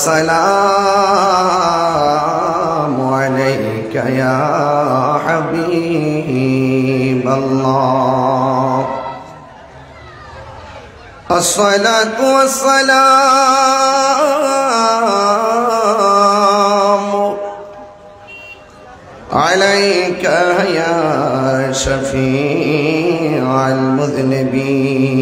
والسلام عليك يا حبيب الله الصلاة والسلام عليك يا شفيع المذنبين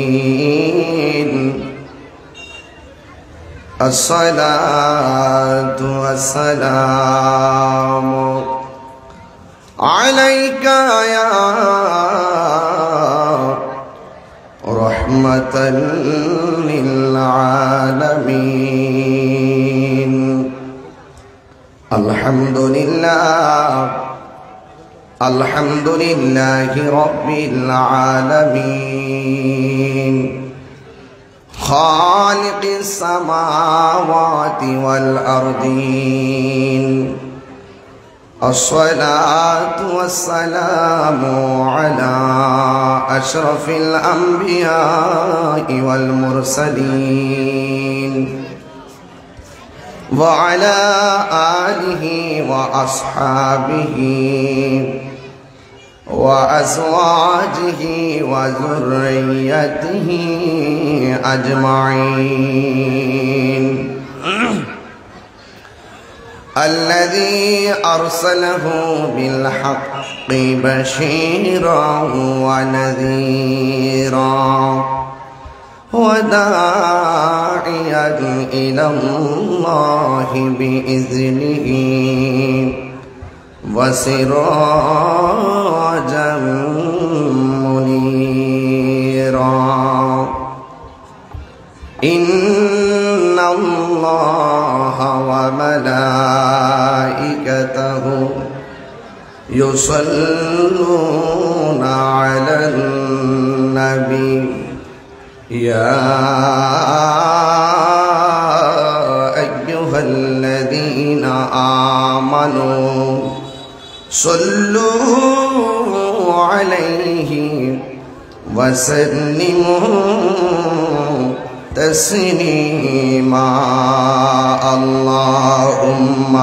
الصلاة والسلام عليك يا رحمة للعالمين الحمد لله رب العالمين خالق السماوات والأرضين الصلاة والسلام على أشرف الأنبياء والمرسلين وعلى آله وأصحابه وأزواجه وذريته أجمعين الذي أرسله بالحق بشيرا ونذيرا وداعيا إلى الله بإذنه وسراجا منيرا إن الله وملائكته يصلون على النبي يا أيها الذين آمنوا صلوا عليه وسلموا تسليما اللهم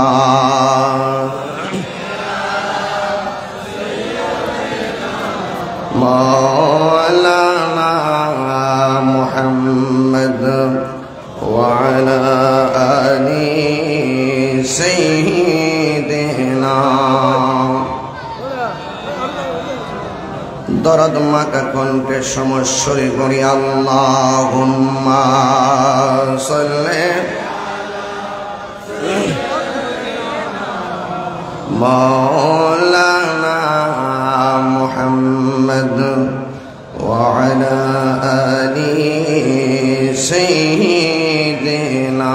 مولانا محمد وعلى آل سيدنا দরদ মাকা কণ্ঠে সমস্বরে করি আল্লাহুম্মা সাল্লি মাওলানা মুহাম্মদ ওয়া আলা আলি সাইয়্যিদিনা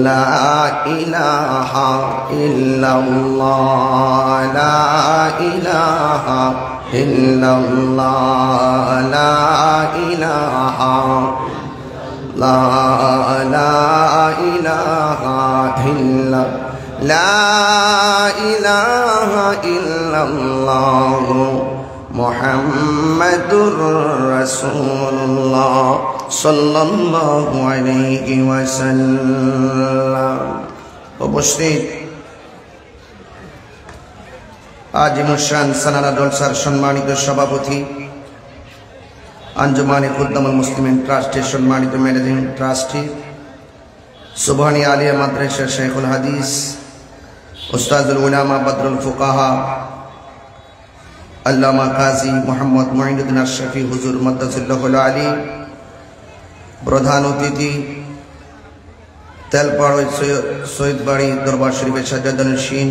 لا إله إلا الله لا إله إلا الله لا إله لا إله إلا لا إله إلا الله মুহাম্মাদুর রাসূলুল্লাহ সাল্লাল্লাহু আলাইহি ওয়াসাল্লাম। উপস্থিত আজিমুশান সানারা জলসার সম্মানিত সভাপতি, আঞ্জুমানে খুদ্দামুল মুসলিমিন ট্রাস্টের সম্মানিত ম্যানেজিং ট্রাস্টি, সুবহানী আলিয়া মাদ্রাসার শাইখুল হাদিস উস্তাদুল উলামা বদরুল ফুকাহা আল্লামা কাজী মোহাম্মদ মুঈনুদ্দিন আশরাফি হুজুর মাদ্দাজিল্লাহুল আলী, প্রধান অতিথি তেলপাড়া সৈয়দবাড়ি দরবার শরীফের সাজ্জাদানুশীন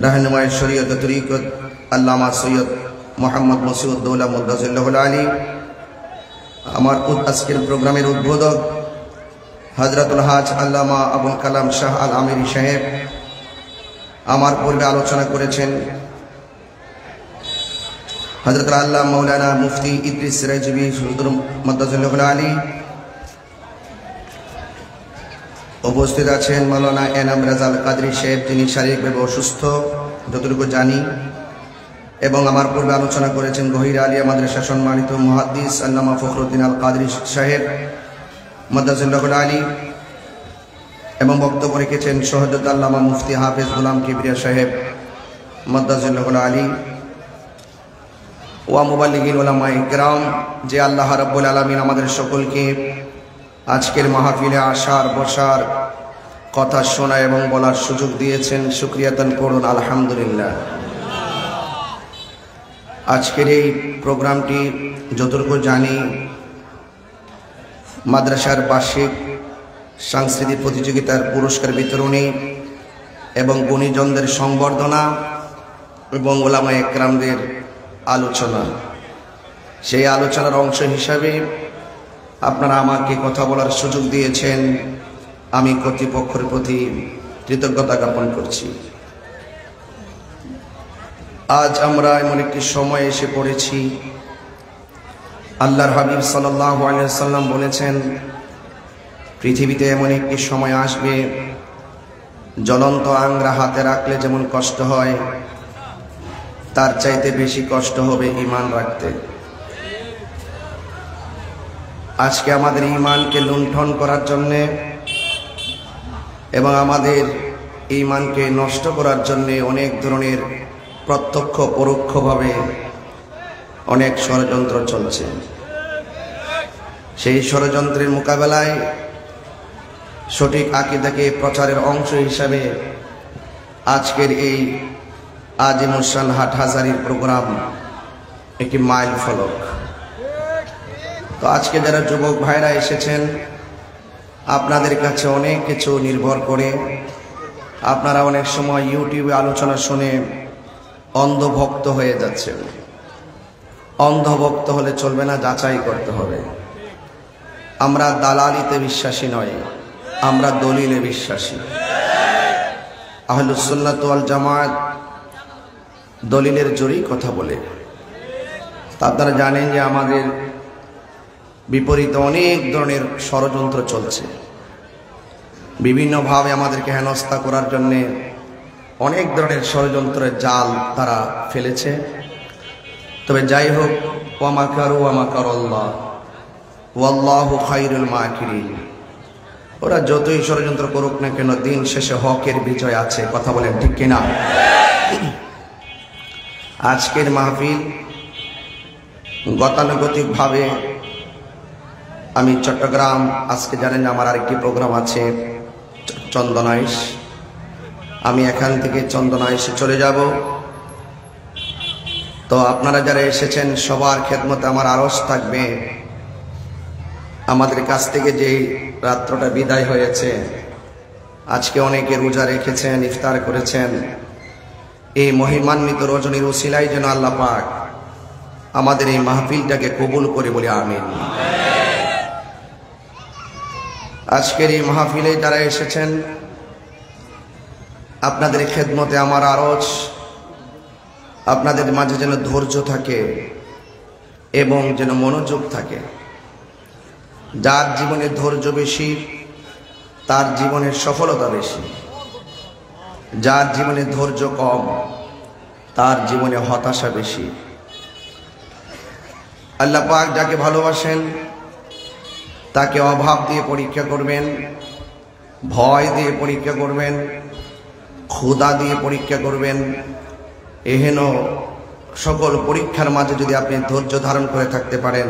রাহনুমায়ে শরীয়ত ও তরিকত আল্লামা সৈয়দ মোহাম্মদ মসিউদ্দৌলা মাদ্দাজিল্লাহুল আলী, আমার আজকের প্রোগ্রামের উদ্বোধক হযরতুল হাজ আল্লামা আবুল কালাম শাহ আল আমিরি সাহেব, আমার পূর্বে আলোচনা করেছেন হযরত আল্লাহ মাওলানা মুফতি ইদ্রিস রাজবি হুজুর মাদ্দাজিল্লাহুল আলী, উপস্থিত আছেন মাওলানা এনাম রাজাল কাদরি সাহেব, যিনি শারীরিকভাবে অসুস্থ যতটুকু জানি, এবং আমার পূর্বে আলোচনা করেছেন গহির আলিয়া মাদ্রাসা সম্মানিত মুহাদ্দিস আল্লামা ফখরুদ্দিন আল কাদরি সাহেব মাদ্রাসাতুল আলী, এবং বক্তব্য রেখেছেন শহীদ আল্লামা মুফতি হাফেজ গোলাম কিবরিয়া সাহেব মাদ্রাসাতুল আলী ওয়া মুবাল্লিগিন উলামায়ে কিরাম। যে আল্লাহ রাব্বুল আলামিন আমাদের সকলকে আজকের মাহফিলে আসার বসার কথা শোনা এবং বলার সুযোগ দিয়েছেন, শুকরিয়াতান করুন আলহামদুলিল্লাহ। আজকের এই প্রোগ্রামটি যতটুকু জানি মাদ্রাসার বার্ষিক সাংস্কৃতিক প্রতিযোগিতার পুরস্কার বিতরণী এবং গুণীজনদের সংবর্ধনা এবং উলামায়ে কেরামদের আলোচনা, সেই আলোচনার অংশ হিসাবে আপনারা আমাকে কথা বলার সুযোগ দিয়েছেন। আমি কর্তৃপক্ষের প্রতি কৃতজ্ঞতা জ্ঞাপন করছি। আজ আমরা এমন একটি সময় এসে পড়েছি, আল্লাহর হাবিব সাল্লাল্লাহু আলাইহি ওয়াসাল্লাম বলেছেন পৃথিবীতে এমন একটি সময় আসবে জ্বলন্ত আংরা হাতে রাখলে যেমন কষ্ট হয়, তার চাইতে বেশি কষ্ট হবে ঈমান রাখতে। আজকে আমাদের ঈমানকে লুণ্ঠন করার জন্যে এবং আমাদের ঈমানকে নষ্ট করার জন্যে অনেক ধরনের প্রত্যক্ষ পরোক্ষভাবে অনেক ষড়যন্ত্র চলছে। সেই ষড়যন্ত্রের মোকাবেলায় সঠিক আকীদাকে প্রচারের অংশ হিসাবে আজকের এই আজিমুসান হাটহাজারীর প্রোগ্রাম একটি মাইল ফলক। তো আজকে যারা যুবক ভাইরা এসেছেন, আপনাদের কাছে অনেক কিছু নির্ভর করে। আপনারা অনেক সময় ইউটিউবে আলোচনা শুনে অন্ধভক্ত হয়ে যাচ্ছেন। অন্ধভক্ত হলে চলবে না, যাচাই করতে হবে। আমরা দালালিতে বিশ্বাসী নয়, আমরা দলিলে বিশ্বাসী। আহলুস সুন্নাত ওয়াল জামাত দলিলের জোরেই কথা বলে। আপনারা জানেন যে আমাদের বিপরীতে অনেক ধরনের ষড়যন্ত্র চলছে। বিভিন্নভাবে আমাদেরকে হেনস্থা করার জন্যে অনেক ধরনের ষড়যন্ত্রের জাল তারা ফেলেছে। তবে যাই হোক, ওয়া মাকারু ওয়া মাকারাল্লাহ ওয়াল্লাহু খায়রুল মাকিরিন। ওরা যতই ষড়যন্ত্র করুক না কেন, দিন শেষে হকের বিজয় আছে। কথা বলেন ঠিক কিনা? আজকের মাহফিল গতানুগতিকভাবে আমি চট্টগ্রাম, আজকে জানেন আমার আরেকটি প্রোগ্রাম আছে চন্দনাইশ, আমি এখান থেকে চন্দনাইশে চলে যাব। তো আপনারা যারা এসেছেন সবার খেদমতে আমার আরজ থাকবে, আমাদের কাছ থেকে যে রাত্রটা বিদায় হয়েছে, আজকে অনেকে রোজা রেখেছেন, ইফতার করেছেন, এই মহিমান্বিত রজনীর উসিলায় যেন আল্লাহ পাক আমাদের এই মাহফিলটাকে কবুল করে বলি আমিন। আজকের এই মাহফিলে যারা এসেছেন, আপনাদের খেদমতে আমার আরজ, আপনাদের মাঝে যেন ধৈর্য থাকে এবং যেন মনোযোগ থাকে। যার জীবনে ধৈর্য বেশি তার জীবনের সফলতা বেশি, যার জীবনে ধৈর্য কম তার জীবনে হতাশা বেশি। আল্লাহ পাক যাকে ভালোবাসেন তাকে অভাব দিয়ে পরীক্ষা করবেন, ভয় দিয়ে পরীক্ষা করবেন, ক্ষুধা দিয়ে পরীক্ষা করবেন। এহেন সকল পরীক্ষার মাঝে যদি আপনি ধৈর্য ধারণ করে থাকতে পারেন,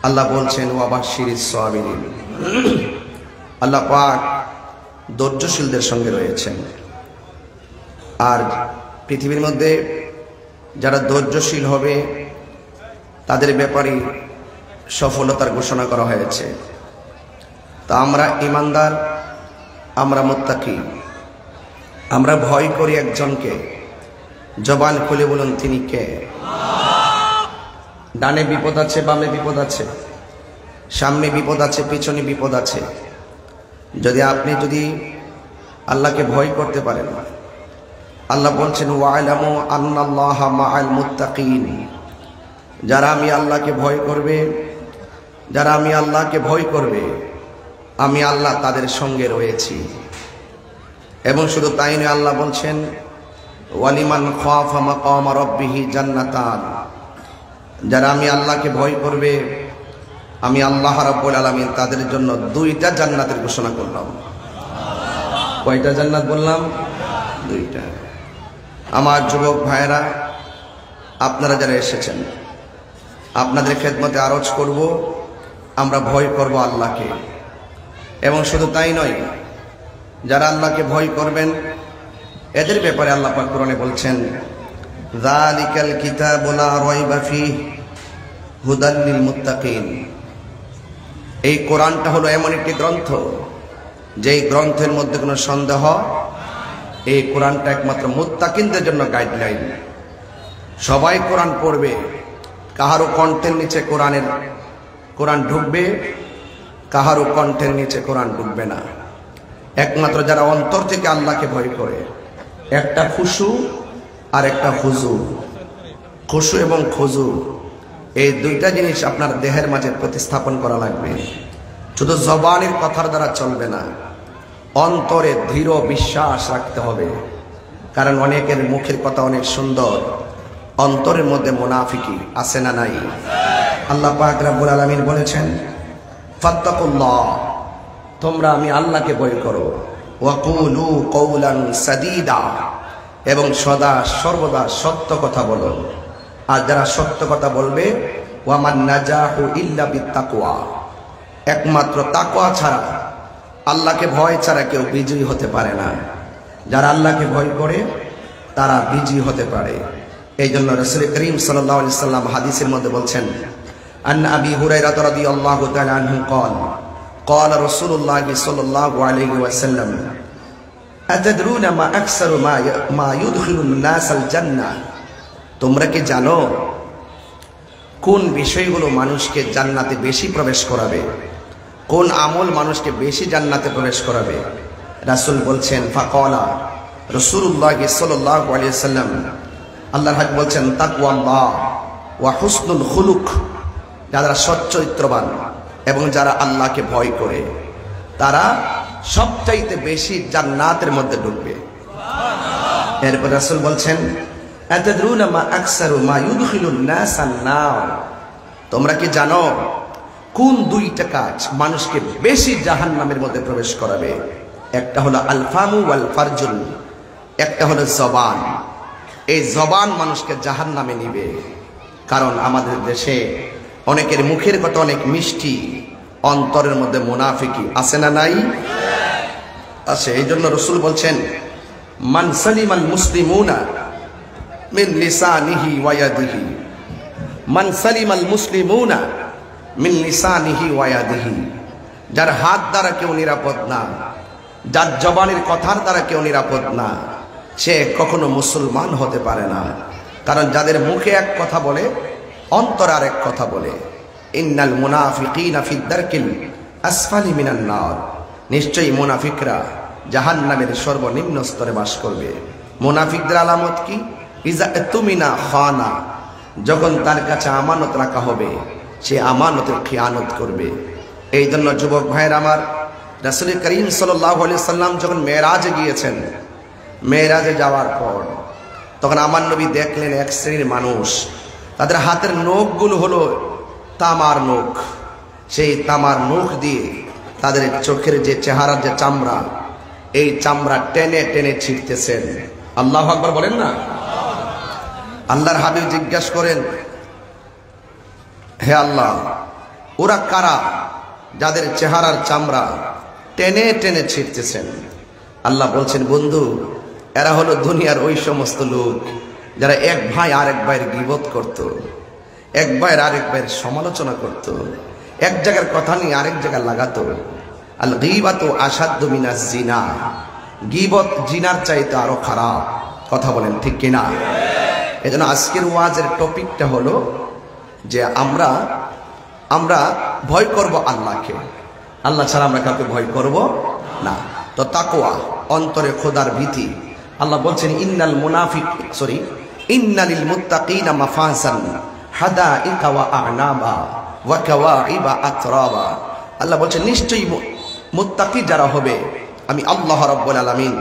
আল্লাহ বলছেন ওয়া বাশশিরিস সাবিরিন। আল্লাহ পাক ধৈর্যশীলদের সঙ্গে রয়েছেন। আর পৃথিবীর মধ্যে যারা ধৈর্যশীল হবে তাদের ব্যাপারে সফলতার ঘোষণা করা হয়েছে। তা আমরা ঈমানদার, আমরা মুত্তাকি, আমরা ভয় করি একজনকে। জবান খুলে বলুন তিনি কে? ডানে বিপদ আছে, বামে বিপদ আছে, সামনে বিপদ আছে, পিছনে বিপদ আছে। যদি আপনি আল্লাহকে ভয় করতে পারেন, আল্লাহ বলছেন ওয়া'লামু আন্নাল্লাহা মা'আল মুত্তাকিন। যারা আমি আল্লাহকে ভয় করবে, যারা আমি আল্লাহকে ভয় করবে, আমি আল্লাহ তাদের সঙ্গে রয়েছি। এবং শুধু তাই নয়, আল্লাহ বলছেন ওয়ালিমান খাফা মাকাম রাব্বিহি জান্নাতান, যারা আমি আল্লাহকে ভয় করবে আমি আল্লাহ রাব্বুল আলামিন তাদের জন্য দুইটা জান্নাতের ঘোষণা করলাম। কয়টা জান্নাত বললাম? দুইটা। আমার যুবক ভাইরা, আপনারা যারা এসেছেন, আপনাদের খেদমতে আরজ করব, আমরা ভয় করব আল্লাহকে। এবং শুধু তাই নয়, যারা আল্লাহকে ভয় করবেন এদের ব্যাপারে আল্লাহ পাক কোরআনে বলছেন, যালিকাল কিতাবু লা রাইবা ফীহি হুদাল লিল মুত্তাকিন। এই কোরআনটা হলো এমন একটি গ্রন্থ, যেই গ্রন্থের মধ্যে কোনো সন্দেহ, এই কোরআনটা একমাত্র মুত্তাকিনদের জন্য গাইডলাইন। সবাই কোরআন পড়বে, কাহারও কণ্ঠের নিচে কোরআন ঢুকবে, কাহারও কণ্ঠের নিচে কোরআন ঢুকবে না। একমাত্র যারা অন্তর থেকে আল্লাহকে ভয় করে, একটা খুশু আর একটা খুজু, খুশু এবং খুজু, এই দুইটা জিনিস আপনার দেহের মাঝে প্রতিস্থাপন করা লাগবে। শুধু জবানের কথার দ্বারা চলবে না, অন্তরে দৃঢ় বিশ্বাস রাখতে হবে। কারণ অনেকের মুখের কথা অনেক সুন্দর, অন্তরের মধ্যে মুনাফিকি আছে না নাই? আল্লাহ পাক রব্বুল আলামিন বলেছেন, ফাত্তাকুল্লাহ, তোমরা আমি আল্লাহকে ভয় করো, ওয়াকুলু কওলান সাদীদা, এবং সদা সর্বদা সত্য কথা বলো। আর যারা সত্য কথা বলবে, ওয়ামান নাজাহু ইল্লা বিত্তাকওয়া, একমাত্র তাকওয়া ছাড়া, আল্লাহকে ভয় ছাড়া কেউ বিজয়ী হতে পারে না। যারা আল্লাহকে ভয় করে তারা বিজয়ী হতে পারে। এই জন্য রাসূল করিম সাল্লাল্লাহু আলাইহি সাল্লাম হাদিসের মধ্যে বলছেন, আন আবি হুরায়রা রাদিয়াল্লাহু তাআলা আনহু قال قال رسول الله صلى الله عليه وسلم أتدرون ما أكثر ما يدخل الناس الجنة, তোমরা কি জানো কোন বিষয়গুলো মানুষকে জান্নাতে বেশি প্রবেশ করাবে, কোন আমল মানুষকে বেশি জান্নাতে প্রবেশ করাবে? রাসূল বলছেন, ফাকালা রাসূলুল্লাহ সাল্লাল্লাহু আলাইহি ওয়াসাল্লাম, আল্লাহর হাবিব বলছেন, তাকওয়াল্লাহ ওয়া হুসনুল খুলুক, যারা সচ্চরিত্রবান এবং যারা আল্লাহকে ভয় করে তারা সবচাইতে বেশি জান্নাতের মধ্যে ঢুকবে। এরপর রাসূল বলছেন, আতাদরুনা মা আকসারু মা ইউদখিলুন নাসান নার, তোমরা কি জানো কোন দুইটা কাজ মানুষকে বেশি জাহান্নামের মধ্যে প্রবেশ করাবে? একটা হলো আল ফামু ওয়াল ফারজুল, একটা হলো জবান। এই জবান মানুষকে জাহান্নামে নিবে। কারণ আমাদের দেশে অনেকের মুখের কথা অনেক মিষ্টি, অন্তরের মধ্যে মুনাফিকি আছে না নাই? আছে। এই জন্য রাসূল বলছেন, মান সালিমাল মুসলিমুনা মিন লিসানিহি ওয়া ইয়াদিহি, মান সালিমাল মুসলিমুনা মিন লিসানিহি ওয়া ইয়াদিহি, যার হাত দ্বারা কেউ নিরাপদ না, যার জবানের কথার দ্বারা কেউ নিরাপদ না, সে কখনো মুসলমান হতে পারে না। কারণ যাদের মুখে এক কথা বলে, অন্তর আর এক কথা বলে। ইন্নাল মুনাফিকিনা ফি দারকিল আসফালি মিনান নার, নিশ্চয়ই মুনাফিকরা জাহান্নামের সর্বনিম্ন স্তরে বাস করবে। মুনাফিকদের আলামত কি? ইজা তুমিনা খানা, যখন তার কাছে আমানত রাখা হবে সে আমানতের খিয়ানত করবে। এই জন্য যুবক ভাইয়ের আমার, রাসূল করিম সাল্লাল্লাহু আলাইহি সাল্লাম যখন মেরাজে গিয়েছেন, মেরাজে যাওয়ার পর তখন আমার নবী দেখলেন এক শ্রেণীর মানুষ, তাদের হাতের নখগুলো হলো তামার নখ। সেই তামার নখ দিয়ে তাদের চোখের যে চেহারার যে চামড়া, এই চামড়া টেনে টেনে ছিঁড়তেছেন। আল্লাহু আকবার বলেন না? আল্লাহর হাবিব জিজ্ঞাসা করেন, হে আল্লাহ, ওরা কারা যাদের চেহারার চামড়া টেনে টেনে ছিঁড়তেছেন? আল্লাহ বলছেন, বন্ধু, এরা হলো দুনিয়ার ওই সমস্ত লোক যারা এক ভাই আরেক ভাইয়ের গীবত করত, এক ভাইয়ের আরেক ভাইয়ের সমালোচনা করত, এক জায়গার কথা নিয়ে আরেক জায়গায় লাগাতো। আল গীবাতু আশাদ্দু মিনাজ জিনা, গীবত জিনার চাইতে আরো খারাপ। কথা বলেন ঠিক কিনা? এজন্য আজকের ওয়াজের টপিকটা হলো যে আমরা ভয় করব আল্লাহকে, আল্লাহ ছাড়া আমরা কাউকে ভয় করব না। তো তাকওয়া, অন্তরে খোদার ভীতি। আল্লাহ বলছেন, ইন্নালিল মুত্তাকিনা মাফাজান হাদাইকা ওয়া আ'নাবা ওয়া কাওয়াইবা আতরাবা। আল্লাহ বলছেন, নিশ্চয়ই মুত্তাকি যারা হবে আমি আল্লাহ রাব্বুল আলামিন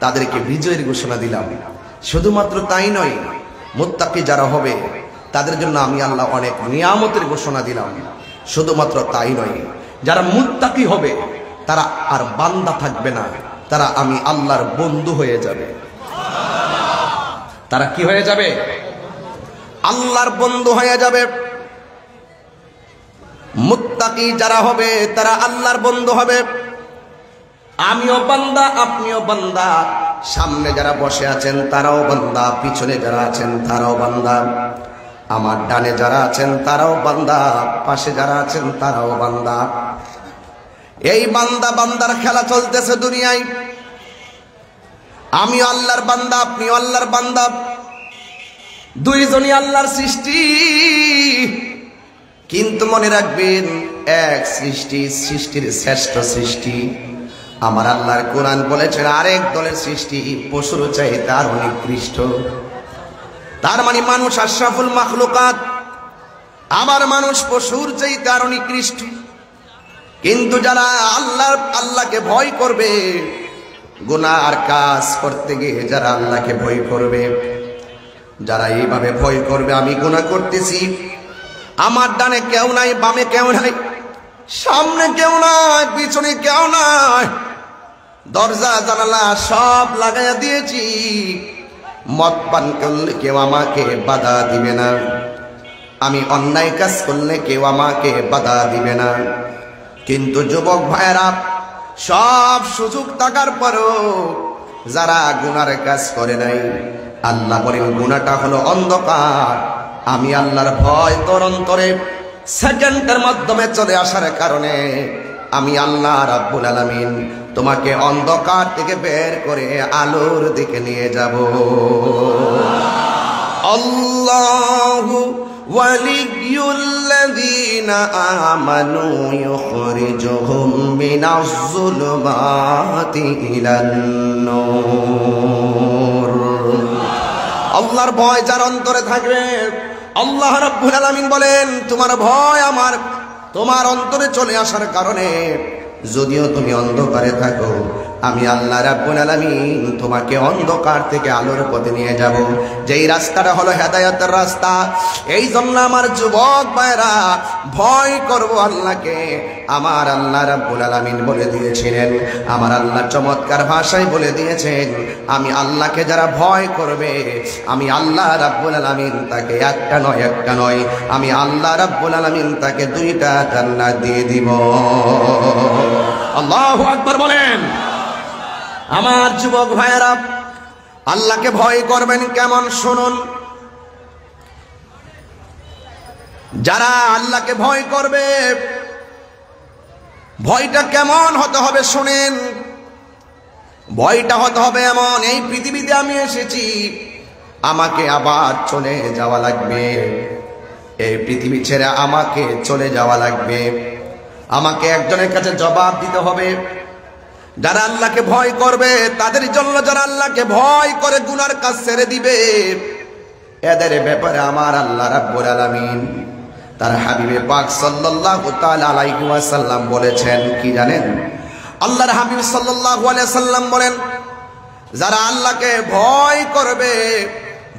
তাদেরকে বিজয়ের ঘোষণা দিলাম। শুধুমাত্র তাই নয়, মুত্তাকি যারা হবে তাদের জন্য আমি আল্লাহ অনেক নিয়ামতের ঘোষণা দিলাম। শুধুমাত্র তাই নয়, যারা মুত্তাকি হবে তারা আর বান্দা থাকবে না, তারা আমি আল্লাহর বন্ধু হয়ে যাবে। তারা কি হয়ে যাবে? আল্লাহর বন্ধু হয়ে যাবে। মুত্তাকি যারা হবে তারা আল্লাহর বন্ধু হবে। আমিও বান্দা, আপনিও বান্দা, সামনে যারা বসে আছেন তারাও বান্দা, পিছনে যারা আছেন তারাও বান্দা, আমার ডানে যারা আছেন তারাও বান্দা, পাশে যারা আছেন তারাও বান্দা। এই বান্দা বান্দার খেলা চলতেছে দুনিয়ায়। আমিও আল্লাহর বান্দা, আপনিও আল্লাহর বান্দা, দুইজনই আল্লাহর সৃষ্টি। কিন্তু মনে রাখবেন, এক সৃষ্টি, সৃষ্টির শ্রেষ্ঠ সৃষ্টি আমার আল্লাহর কোরআন বলেছেন আরেক দলের সৃষ্টি পশুর চাইতে আরো নিকৃষ্ট। তার মানে মানুষ আশরাফুল মাখলুকাত, আমার মানুষ পশুর চাইতে আরো নিকৃষ্ট। কিন্তু যারা আল্লাহকে ভয় করবে, গুনার কাজ করতে গিয়ে যারা আল্লাহকে ভয় করবে, যারা এইভাবে ভয় করবে আমি গুনাহ করতেছি, আমার ডানে কেউ নাই, বামে কেউ নাই, সামনে কেউ নাই, পিছনে কেউ নাই, দরজা জানালা সব লাগাইয়া দিয়েছি, মদ পান করলে কেউ আমাকে বাধা দিবে না, আমি অন্যায় কাজ করলে কেউ আমাকে বাধা দিবে না। কিন্তু যুবক ভাইয়েরা, সব সুযোগ থাকার পরও যারা গুনার কাজ করে নাই, আল্লাহ বলেন গুনাহটা হলো অন্ধকার। আমি আল্লাহর ভয় তোর অন্তরে সেকেন্ডের মাধ্যমে চলে আসার কারণে আমি আল্লাহ রাব্বুল আলামিন তোমাকে অন্ধকার থেকে বের করে আলোর দিকে নিয়ে যাব। আল্লাহু ওয়ালিয়ুল্লাযীনা আমানু ইউখরিজুহুম মিনাজ যুলুমাতি ইলান নূর। আল্লাহর ভয় যার অন্তরে থাকবে, আল্লাহ রাব্বুল আলামিন বলেন তোমার ভয় তোমার অন্তরে চলে আসার কারণে যদিও তুমি অন্ধকারে থাকো, আমি আল্লাহ রাব্বুল আলামিন তোমাকে অন্ধকার থেকে আলোর পথে নিয়ে যাব। যেই রাস্তাটা হলো হেদায়েতের রাস্তা। এই জন্য আমার যুবক ভাইরা, ভয় করব আল্লাহকে। আমার আল্লাহ রাব্বুল আলামিন বলে দিয়েছিলেন, আমার আল্লাহ চমৎকার ভাষায় বলে দিয়েছেন, আমি আল্লাহকে যারা ভয় করবে, আমি আল্লাহ রাব্বুল আলামিন তাকে একটা নয়, আমি আল্লাহ রাব্বুল আলামিন তাকে 2টা জান্নাত দিয়ে দিব। আল্লাহু আকবার বলেন। আমার যুবক ভাইয়েরা, আল্লাহকে ভয় করবেন কেমন শুনুন। যারা আল্লাহকে ভয় করবে, ভয়টা কেমন হতে হবে শুনেন। ভয়টা হতে হবে এমন, এই পৃথিবীতে আমি এসেছি, আমাকে আবার চলে যাওয়া লাগবে, এই পৃথিবী ছেড়ে আমাকে চলে যাওয়া লাগবে, আমাকে একজনের কাছে জবাব দিতে হবে। যারা আল্লাহকে ভয় করবে তাদের জন্য, যারা আল্লাহকে ভয় করে গুনার কাজ ছেড়ে দিবে, এদের ব্যাপারে আমার আল্লাহ রাব্বুল আলামিন তার হাবিবে পাক সাল্লাল্লাহু তাআলা আলাইহি ওয়াসাল্লাম বলেছেন কি জানেন? আল্লাহর হাবিব সাল্লাল্লাহু আলাইহি ওয়াসাল্লাম বলেন, যারা আল্লাহকে ভয় করবে,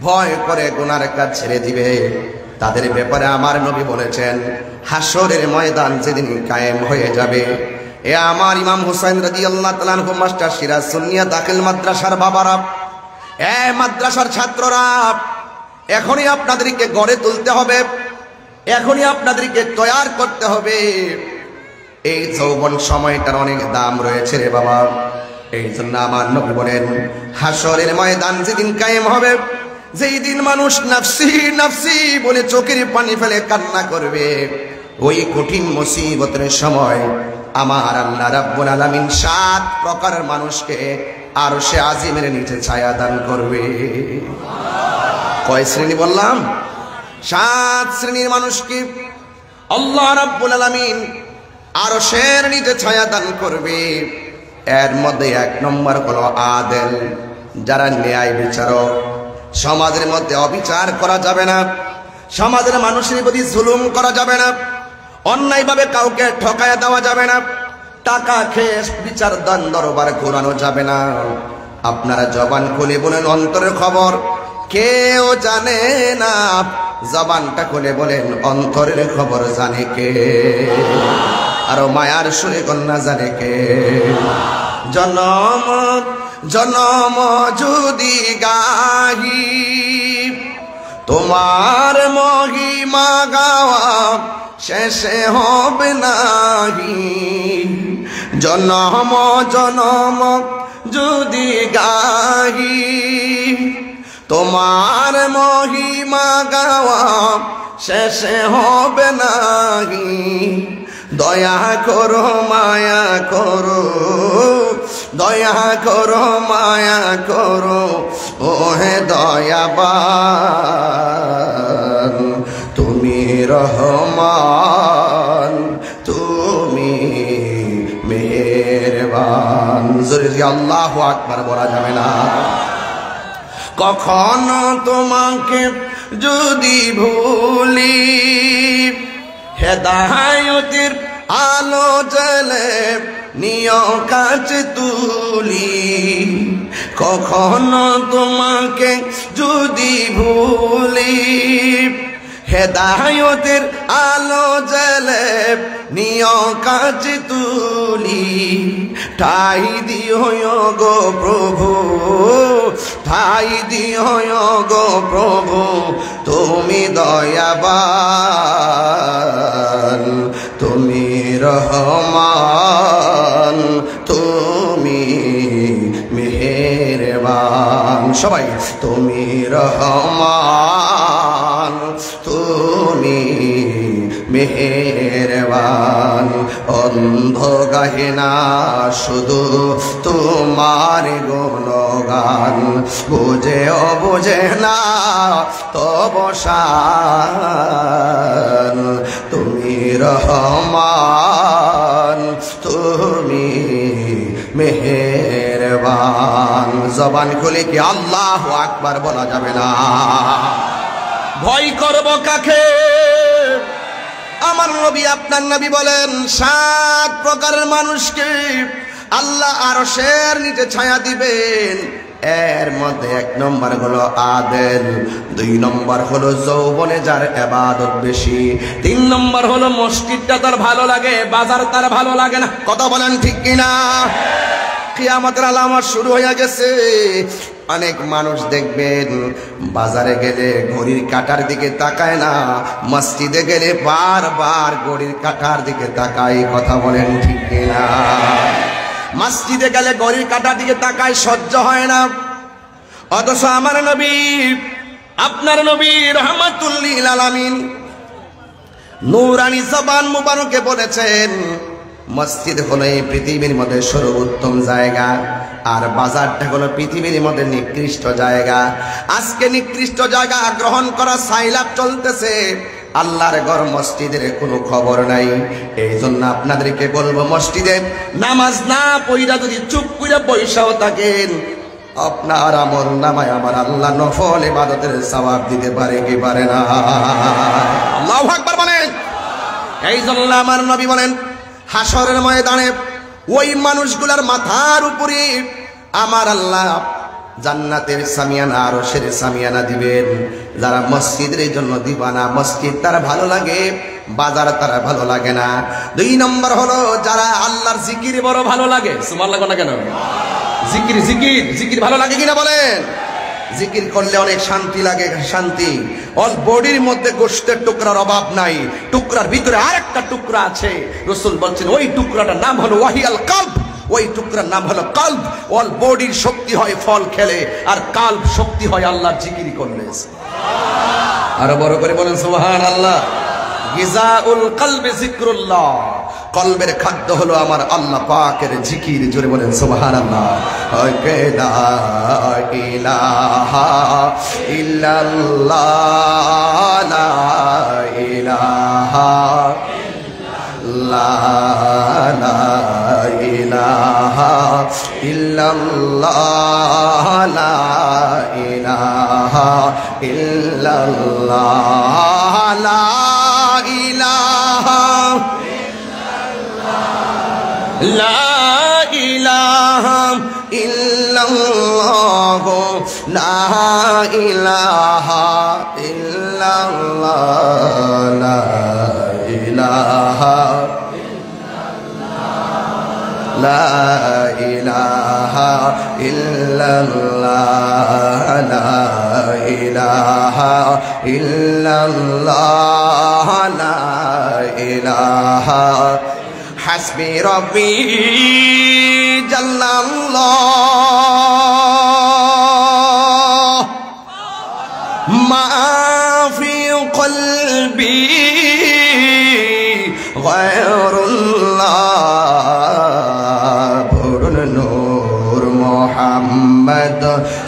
ভয় করে গুনার কাজ ছেড়ে দিবে, তাদের ব্যাপারে আমার নবী বলেছেন হাসরের ময়দান যেদিন কায়েম হয়ে যাবে, এ আমার ইমাম হুসাইন রাদিয়াল্লাহু তাআলা আনহু মাস্টার সিরাজ সুন্নিয়া দাখিল মাদ্রাসার বাবারা, এ মাদ্রাসার ছাত্ররা, এখনই আপনাদেরকে গড়ে তুলতে হবে, এখনই আপনাদেরকে তৈয়ার করতে হবে। এই যৌবন সময়টার অনেক দাম রয়েছে রে বাবা। এই জন্য আমার নবী বলেন, হাসরের ময়দান যেদিন কায়েম হবে, যেই দিন মানুষ নাফসি নাফসি বলে চোখের পানি ফেলে কান্না করবে, ওই কঠিন মুসিবতের সময় আমার আল্লাহ রাব্বুল আলামিন 7 প্রকারের মানুষকে আরশে আজিমের নিচে ছায়া দান করবে। কয় শ্রেণী বললাম? 7 শ্রেণীর মানুষকে আল্লাহ রাব্বুল আলামিন আরশের নিচে ছায়া দান করবে। এর মধ্যে 1 নম্বর হলো আদেল, যারা ন্যায় বিচারক। সমাজের মধ্যে অবিচার করা যাবে না, সমাজের মানুষের প্রতি জুলুম করা যাবে না, অন্যায়ভাবে কাউকে ঠকায়া দেওয়া যাবে না, টাকা খেয়ে বিচার দরবার ঘোরানো যাবে না। আপনারা জবান খুলে বলেন অন্তরের খবর কেউ জানে না, জবানটা খুলে বলেন অন্তরের খবর জানে কে? আরো মায়ার সুরে কন্যা জানে কে? জনম জনম যদি গাহি তোমার মহিমা গাওয়া শেষে হবে নাহি। জনম জনম যদি গাহি তোমার মহিমা গাওয়া শেষে হবে নাহি। দয়া করো মায়া করো, দয়া করো মায়া করো, ও হে দয়াবান তুমি রহমান তুমি মেহেরবান। জোরে আল্লাহু আকবার বলা যাবে না। কখনো তোমাকে যদি ভুলি হেদায়েতের আলো জ্বলে নিয় কাছে তুলি। কখনো তোমাকে যদি ভুলি হেদায়েতের আলো জ্বলে নিয় কাছে তুলি। ঠাই দিও গো প্রভু, ঠাই দিও গো প্রভু তুমি দয়াবান তুমি রহমান তুমি মেহেরবান। সবাই তুমি রহমান তুমি মেহেরবান। অন্ধ গাহে না শুধু তোমার গুণগান, বুঝেও বুঝে না তব শান তুমি রহমান তুমি মেহেরবান। জবান খুলে কি আল্লাহু আকবার বলা যাবে না? ভয় করব কাকে? আমার নবী আপনার নবী বলেন 7 প্রকারের মানুষকে আল্লাহ আরশের নিচে ছায়া দিবেন। এর মধ্যে 1 নম্বর হলো আদেল, 2 নম্বর হলো যৌবনে যার ইবাদত বেশি, 3 নম্বর হলো মসজিদটা তার ভালো লাগে, বাজার তার ভালো লাগে না। কথা বলেন ঠিক কিনা? কিয়ামতের আলামত শুরু হয়ে গেছে। অনেক মানুষ দেখবেন বাজারে গেলে ঘড়ির কাঁটার দিকে তাকায় না, মসজিদে গেলে বারবার ঘড়ির কাঁটার দিকে তাকায়। কথা বলেন ঠিক কিনা? মসজিদে গেলে ঘড়ির কাঁটার দিকে তাকায়, সহ্য হয় না। অথচ আমার নবী আপনার নবী রাহমাতুল লিল আলামিন নূরানী জবান মুবারকে বলেছেন মসজিদ হলো এই পৃথিবীর মধ্যে সর্বোত্তম জায়গা, আর বাজারটা হলো পৃথিবীর মধ্যে নিকৃষ্ট জায়গা। আজকে নিকৃষ্ট জায়গা গ্রহণ করা সাইলাব চলতেছে, আল্লাহর ঘর মসজিদের কোনো খবর নাই। এই জন্য আপনাদেরকে বলবো, মসজিদে নামাজ না পড়া যদি চুপ করে বৈশাও থাকেন, আপনার আমল নামায় আমার আল্লাহ নফল ইবাদতের সওয়াব দিতে পারে কি পারে না? আল্লাহু আকবার বলেন। এই জন্য আমার নবী বলেন হাসরের ময়দানে ওই মানুষগুলার মাথার উপরে আমার আল্লাহ জান্নাতের সামিয়ানা আরশের সামিয়ানা দিবেন, যারা মসজিদের জন্য দিবানা। মসজিদ তার ভালো লাগে, বাজার তার ভালো লাগে না। 2 নম্বর হলো যারা আল্লাহর জিকির বড় ভালো লাগে। সুবহানাল্লাহ না কেন? জিকির জিকির জিকির ভালো লাগে কিনা বলেন? জিকির করলে অনেক শান্তি লাগে, শান্তি। অল বডির মধ্যে গোশতের টুকরার অভাব নাই, টুকরার ভিতরে আরেকটা টুকরা আছে। রাসূল বলছেন ওই টুকরাটার নাম হলো ওয়াহিয়াল কলব, ওই টুকরার নাম হলো কলব। অল বডির শক্তি হয় ফল খেলে, আর কলব শক্তি হয় আল্লাহর জিকির করলে। আরো বড় করে বলেন সুবহানাল্লাহ। গিজাউল কলবে যিকরুল্লাহ, কলবের খাদ্য হলো আমার আল্লাহ পাকের জিকির। জোরে বলেন সুবহানাল্লাহ। লা ইলাহা ইল্লাল্লাহ, লা ইলাহা ইল্লাল্লাহ, লা ইলাহা ইল্লাল্লাহ, লা ইলাহা ইল্লাল্লাহ, লা ইলাহা লা ইলাহা ইলাহা ইল্লাল্লাহ লা ইলাহা ইল্লাল্লাহ লা ইলাহা লা ইলাহা ইল্লাল্লাহ লা ইলাহা ইল্লাল্লাহ লা ইলাহা হাসবি রব্বি জাল্লাল্লাহ মা ফি কলবি গায়রুল্লাহ পুরন নূর মুহাম্মদ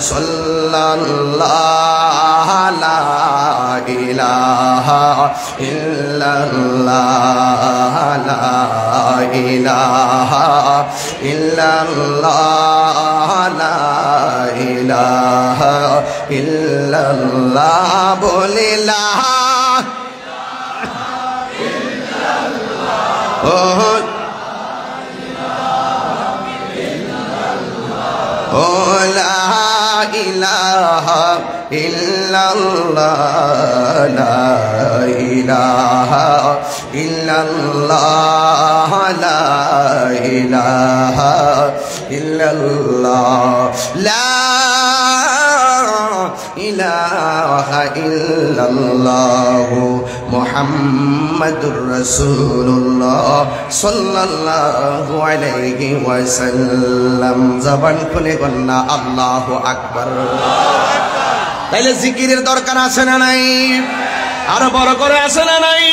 সাল্লাল্লাহ লা ইলাহা ইল্লাল্লাহ লা ইলাহা ইল্লাল্লাহ লা ইলাহা ইল্লাল্লাহ বলে লা লা ইলাহা ইল্লাল্লাহ লা ইলাহা ইল্লাল্লাহ লা ইলাহা ইল্লাল্লাহ লা ইলাহা ইল্লাল্লাহ মুহাম্মাদুর রাসূলুল্লাহ সাল্লাল্লাহু আলাইহি ওয়াসাল্লাম। জবান খুলে গন্না আল্লাহু আকবার। তাইলে জিকিরের দরকার আছে না নাই? আরো বড় করে আছে না নাই?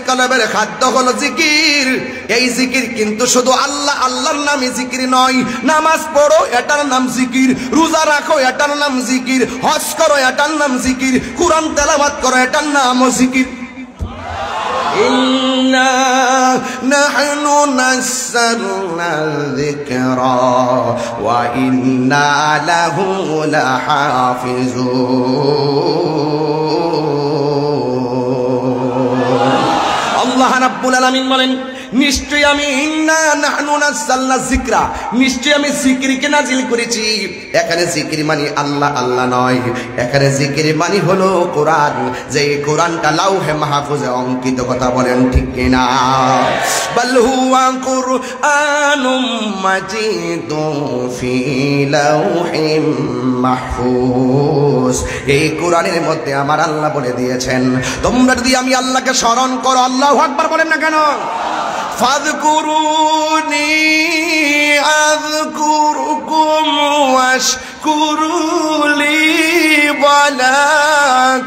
কলবের খাদ্য হলো জিকির। এই জিকির কিন্তু শুধু আল্লাহ আল্লাহর নামে জিকির নয়। নামাজ পড়ো এটার নাম জিকির, রোজা রাখো এটার নাম জিকির, হজ করো এটার নাম জিকির, কুরআন তেলাওয়াত করো এটার নামও জিকির। ইন্না নাহনু নাযালনা যিকরা ওয়া ইন্না লাহু লাহাফিজুন। আল্লাহ রাব্বুল আলামিন বলেন, নিশ্চয়ই আমি ইন্না নাহনু নাযালনা যিকরা, নিশ্চয়ই আমি জিকিরকে নাজিল করেছি। এখানে জিকির মানে আল্লাহ আল্লাহ নয়, এখানে জিকির মানে হলো কোরআন। যে কোরআনটা লাউহে মাহফুজে অঙ্কিত, কথা বলেন ঠিক কিনা? বাল হুয়া কুরআনুম মাজিদুন ফি লাউহিম মাহফুজ। এই কোরআনের মধ্যে আমার আল্লাহ বলে দিয়েছেন, তোমরা যদি আমি আল্লাহকে স্মরণ করো, আল্লাহু আকবার বলেন না কেন? ফাযকুরুনি আযকুরুকুম ওয়াশকুরুলি ওয়ালা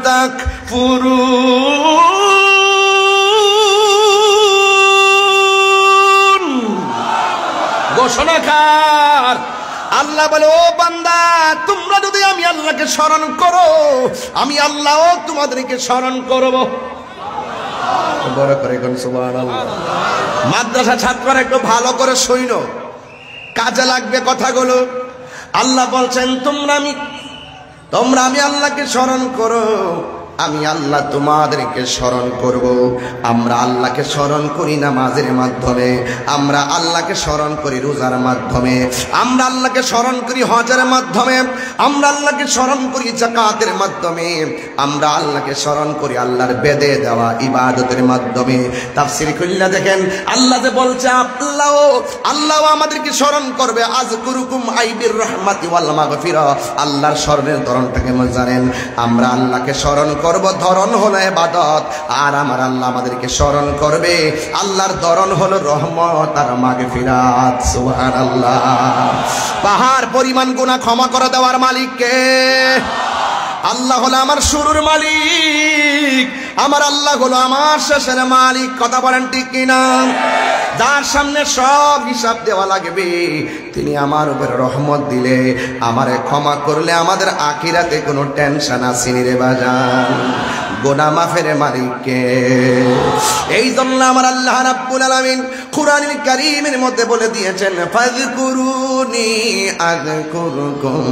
তাকফুরুন। ঘোষণাকার আল্লাহ বলে, ও বান্দা, তোমরা যদি আমি আল্লাহকে স্মরণ করো, আমি আল্লাহও তোমাদেরকে স্মরণ করব। বড় করে কোন সুবহানাল্লাহ। মাদ্রাসা ছাত্ররা একটু ভালো করে শুনো, কাজে লাগবে কথাগুলো। আল্লাহ বলছেন, তোমরা আমি আল্লাহকে স্মরণ করো, আমি আল্লাহ তোমাদেরকে স্মরণ করব। আমরা আল্লাহকে স্মরণ করি নামাজের মাধ্যমে, আমরা আল্লাহকে স্মরণ করি রোজার মাধ্যমে, আমরা আল্লাহকে স্মরণ করি হজের মাধ্যমে, আমরা আল্লাহকে স্মরণ করি যাকাতের মাধ্যমে, আমরা আল্লাহকে স্মরণ করি আল্লাহর বেদে দেওয়া ইবাদতের মাধ্যমে। তাফসীর খুললে দেখেন, আল্লাহ যে বলছে আল্লাহ আমাদেরকে স্মরণ করবে। আযকুরুকুম আইবির রাহমাতি ওয়াল মাগফিরা। আল্লাহর স্মরণের ধরনটাকে জানেন? আমরা আল্লাহকে স্মরণ করব, ধরন হলো ইবাদত, আর আমার আল্লাহ আমাদেরকে স্মরণ করবে, আল্লাহর ধরন হলো রহমত আর মাগফিরাত। সুবহানাল্লাহ। পাহাড় পরিমাণ গুনাহ ক্ষমা করে দেওয়ার মালিক কে? আল্লাহ হলো আমার শুরুর মালিক, আমার আল্লাহ হলো আমার শেষের মালিক। কথা বলেন ঠিক কিনা? যার সামনে সব হিসাব দেওয়া লাগবে, তিনি আমার উপরে রহমত দিলে, আমারে ক্ষমা করলে, আমাদের আখিরাতে কোনো টেনশন আসেনি রে বাজান। গুনাহ মাফের মালিককে। এই এই জন্য আমার আল্লাহ রাব্বুল আলামিন কুরআনুল কারীমের মধ্যে বলে দিয়েছেন, ফাযকুরুনি আযকুরকুম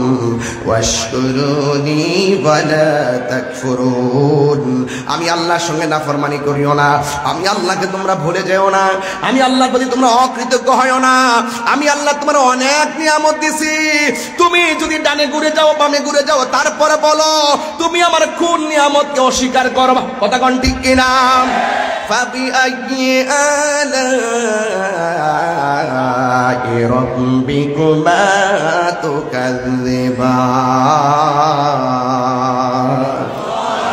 ওয়াশকুরুনি ওয়ালা তাকফুরুন। আমি আল্লাহর সঙ্গে নাফরমানি করিও না, আমি আল্লাহকে তোমরা ভুলে যেও না, আমি আল্লাহর প্রতি তোমরা অকৃতজ্ঞ হয়ো না। আমি আল্লাহ তোমার অনেক নিয়ামত দিছি, তুমি যদি ডানে ঘুরে যাও বামে ঘুরে যাও, তারপরে বলো তুমি আমার কোন নিয়ামতকে অস্বীকার করবা? কথা কোন ঠিক কিনা? ফাবিআইয়ি আলাই রাব্বিকুমা তুকাযযিবান।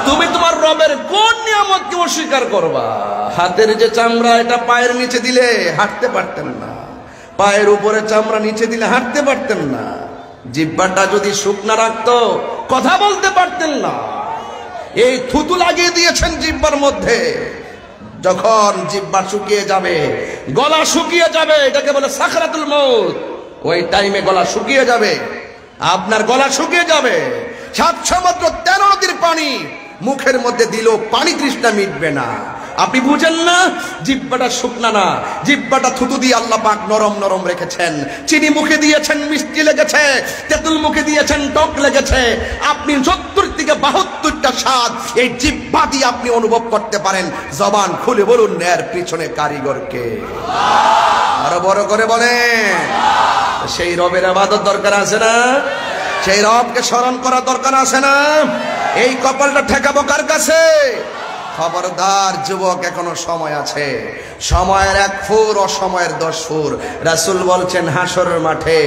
তুমি তোমার রবের কোন নিয়ামতকে অস্বীকার করবা? হাতের যে চামড়া, এটা পায়ের নিচে দিলে হাঁটতে পারতেন না, পায়ের উপরে চামড়া নিচে দিলে হাঁটতে পারতেন না। জিহ্বাটা যদি শুকনা রাখতো কথা বলতে পারতেন না। এই থুতু লাগিয়ে দিয়েছেন জিহ্বার মধ্যে, যখন জিহ্বা শুকিয়ে যাবে, গলা শুকিয়ে যাবে, এটাকে বলে সাকরাতুল মউত, ওই টাইমে গলা শুকিয়ে যাবে, আপনার গলা শুকিয়ে যাবে। 7 সমুদ্র 13 নদীর পানি মুখের মধ্যে দিল, পানি তৃষ্ণা মিটবে না। আপনি বুঝেন না? জিহ্বাটা শুকনা না, জিহ্বাটা থুতু দিয়ে আল্লাহ পাক নরম নরম রেখেছেন। চিনি মুখে দিয়েছেন, মিষ্টি লেগেছে, তেঁতুল মুখে দিয়েছেন, টক লেগেছে। আপনি 70 থেকে 72টা স্বাদ এই জিহ্বা দিয়ে আপনি অনুভব করতে পারেন। জবান খুলে বলুন, এর পিছনে কারিগরকে? আরো বড় করে বলেন। সেই রবের ইবাদত দরকার আছে না? সেই রবকে স্মরণ করা দরকার আছে না? এই কপালটা ঠেকাবো কার কাছে? খবরদার যুবক, এখনো সময় আছে। সময়ের 1 ফুর, অসময়ের 10 ফুর। রাসূল বলছেন হাসরের মাঠে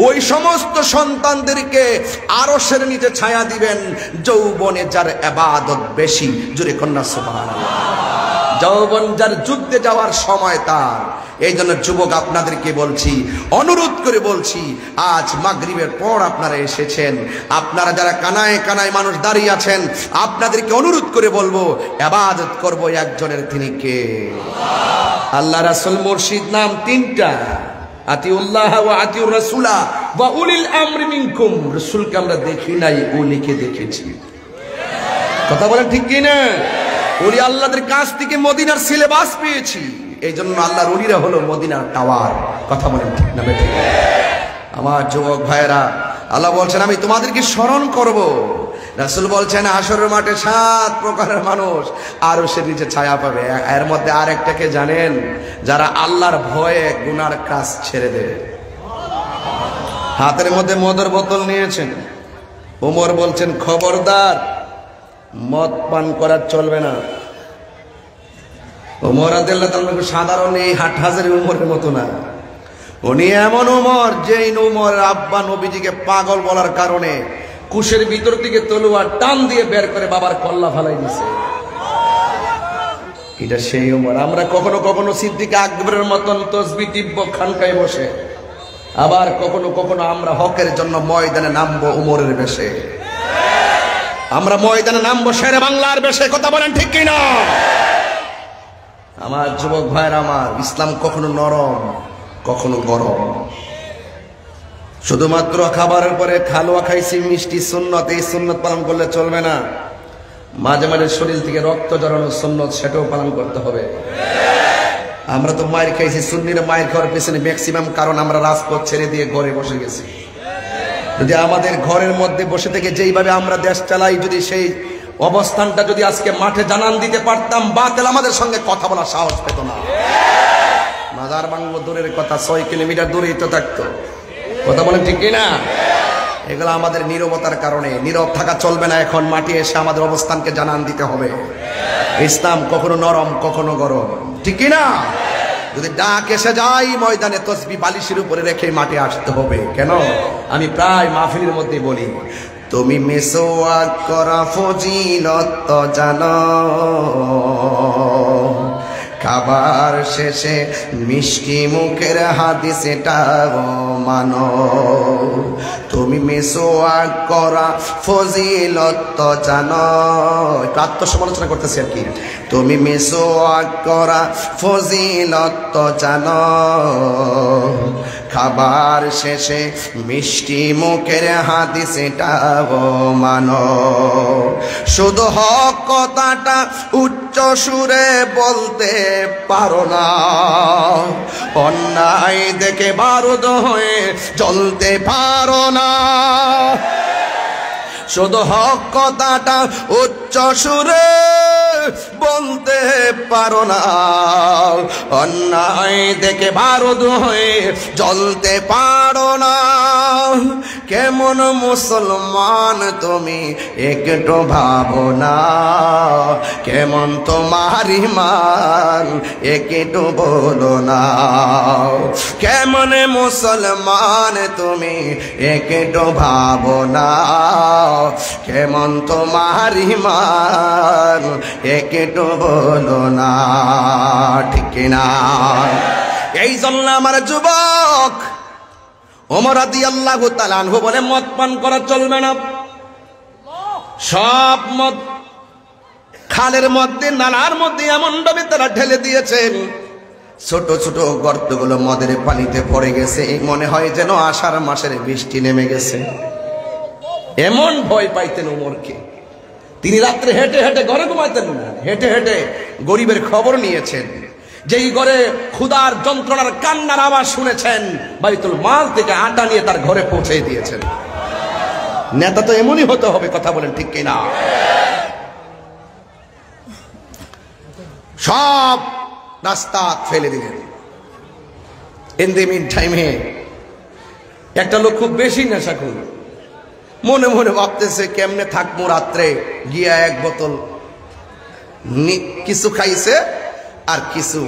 ওই সমস্ত সন্তানদেরকে আরশের নিচে ছায়া দিবেন যৌবনে যার ইবাদত বেশি। জোরে কন্যা সুবহানাল্লাহ। যৌবন যার যুদ্ধে যাওয়ার সময় তার। এই জন্য যুবক আপনাদেরকে বলছি, অনুরোধ করে বলছি, আজ মাগরিবের পর আপনারা এসেছেন, আপনারা যারা কানায় কানায় মানুষ দাঁড়িয়ে আছেন, আপনাদেরকে অনুরোধ করে বলবো, ইবাদত করব একজনের, তিনি কে? আল্লাহ। রাসূল মুর্শিদ নাম 3টা, আতিউল্লাহ ওয়া আতিউর রাসূলা ওয়া উলিল আমরি মিনকুম। রাসূলকে আমরা দেখি নাই, উলিকে দেখেছি। কথা বলেন ঠিক কি না? ওলি আল্লাহদের কাছ থেকে মদিনার সিলেবাস পেয়েছি। এই জন্য আল্লাহর ওলিরা হলো মদিনার টাওয়ার। কথা বলেন ঠিক না বেঠিক? আমার যুবক ভাইয়েরা, আল্লাহ বলছেন আমি তোমাদেরকে স্মরণ করব। রাসূল বলছেন হাসরের মাঠে 7 প্রকারের মানুষ আরশের নিচে ছায়া পাবে। এর মধ্যে আরেকটাকে জানেন? যারা আল্লাহর ভয়ে গুনার কাজ ছেড়ে দেবে। হাতের মধ্যে মদের বোতল নিয়েছেন, ওমর বলছেন খবরদার মদ পান করা চলবে না। ওমর রাদিয়াল্লাহু তাআলা সাধারণ এই হাটহাজারি ওমরের মতো না, উনি এমন ওমর যেই ওমর আব্বা নবীজিকে পাগল বলার কারণে কুশের ভিতর থেকে তলোয়ার টান দিয়ে বের করে বাবার কল্লা ফালাই দিছে। এটা সেই ওমর। আমরা কখনো কখনো সিদ্দিক আকবরের মতন তসবিহ টিপব খানকায় বসে, আবার কখনো কখনো আমরা হকের জন্য ময়দানে নামবো ওমরের বেশে, আমরা ময়দানে নামবো শেরে বাংলার বেশে। কথা বলেন ঠিক কিনা? আমার যুবক ভাইরা আমার, ইসলাম কখনো নরম কখনো গরম। শুধুমাত্র খাবারের পরে খালোয়া খাইছি, মিষ্টি সুন্নত, এই সুন্নত পালন করলে চলবে না। মাঝে মাঝে শরীর থেকে রক্ত জড়ানোর সুন্নত, সেটাও পালন করতে হবে। আমরা তো মায়ের খাইছি, সুন্নিরা মায়ের খাওয়ার পেছনে ম্যাক্সিমাম কারণ আমরা রাজপথ ছেড়ে দিয়ে ঘরে বসে গেছি। যদি আমাদের ঘরের মধ্যে বসে থেকে যেইভাবে আমরা দেশ চালাই, যদি সেই অবস্থানটা যদি আজকে মাঠে জানান দিতে পারতাম, বাতিল আমাদের সঙ্গে কথা বলার সাহস পেত না। মাজার বাংলো দূরের কথা, 6 কিলোমিটার দূরেই তো থাকতো। কথা বলেন ঠিক কিনা? এগুলো আমাদের নীরবতার কারণে। নীরব থাকা চলবে না, এখন মাঠে এসে আমাদের অবস্থানকে জানান দিতে হবে। ইসলাম কখনো নরম কখনো গরম, ঠিক কিনা? যদি ডাক এসে যাই, ময়দানে তসবিহ বালিশের উপরে রেখে মাঠে আসতে হবে। কেন? আমি প্রায় মাহফিলের মধ্যে বলি, তুমি মিসওয়াক করা ফজিলত জানো, খাবার শেষে মিষ্টি মুখের হাদিস এটাও মানো। তুমি মিসওয়াক করা ফজিলত জানো, একটু আত্মসমালোচনা করতেছি আর কি। তুমি মিসওয়াক করা ফজিলত জানো, খাবার শেষে মিষ্টি মুখের হাদিসটাও মানো। শুধু হক কথাটা উচ্চ সুরে বলতে পারো না, অন্যায় দেখে বারুদ হয়ে জ্বলতে পারো না। শুধু হক কথাটা উচ্চ সুরে বলতে পারো না, অন্যায় দেখে বারুদ হয়ে জ্বলতে পারো না। কেমন মুসলমান তুমি একটু ভাবো না, কেমন তোমার ঈমান একটু বলো না। কেমন মুসলমান তুমি একটু ভাবো না, কেমন তোমার ঈমান একটু বলো না, ঠিক না? এই জন্য আমার যুবক ওমর রাদিয়াল্লাহু তাআলা আনহু বলে মদ পান করা চলবে না। সব মদ খালের মধ্যে নালার মধ্যে এমন ভাবে তারা ঢেলে দিয়েছেন, ছোট ছোট গর্তগুলো মদের পানিতে পড়ে গেছে, মনে হয় যেন আষাঢ় মাসের বৃষ্টি নেমে গেছে। এমন ভয় পাইতেন ওমরকে, তিনি রাত্রে হেঁটে হেঁটে ঘরে ঘুমাইতেন না, হেঁটে হেঁটে গরিবের খবর নিয়েছেন। যেই ঘরে ক্ষুধার যন্ত্রণার কান্নার আওয়াজ শুনেছেন, বাইতুল মাল থেকে আটা নিয়ে তার ঘরে পৌঁছে দিয়েছেন। নেতা তো এমনই হতে হবে, কথা বলেন ঠিক কিনা? সব রাস্তা ফেলে দিলেন। ইন দি মিন টাইমে একটা লোক খুব বেশি নেশাখোর, মনে মনে ভাবতেছে কেমনে থাকবো রাত্রে, গিয়া এক বোতল কিছু খাইছে আর কিছু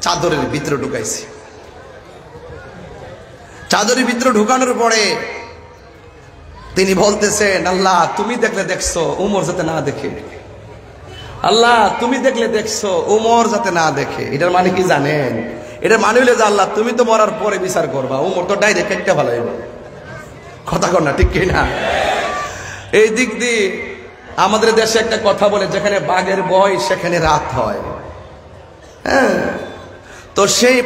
চাদরের ভিতরে ঢুকাইছে। চাদরের ভিতরে ঢুকানোর পরে তিনি বলতেছেন, আল্লাহ তুমি দেখলে দেখছো, উমর যাতে না দেখে। আল্লাহ তুমি দেখলে দেখছো, উমর যাতে না দেখে। এটার মানে কি জানেন? এটার মানে হইলে যে আল্লাহ তুমি তো মরার পরে বিচার করবা, উমর তো ডাইরেক্ট একটা ভালো হইব। কথা কর না, ঠিক কিনা? এই দিক দিয়ে আমাদের দেশে একটা কথা বলে, যেখানে বাঘের ভয় সেখানে রাত হয়। হ্যাঁ, তো সেই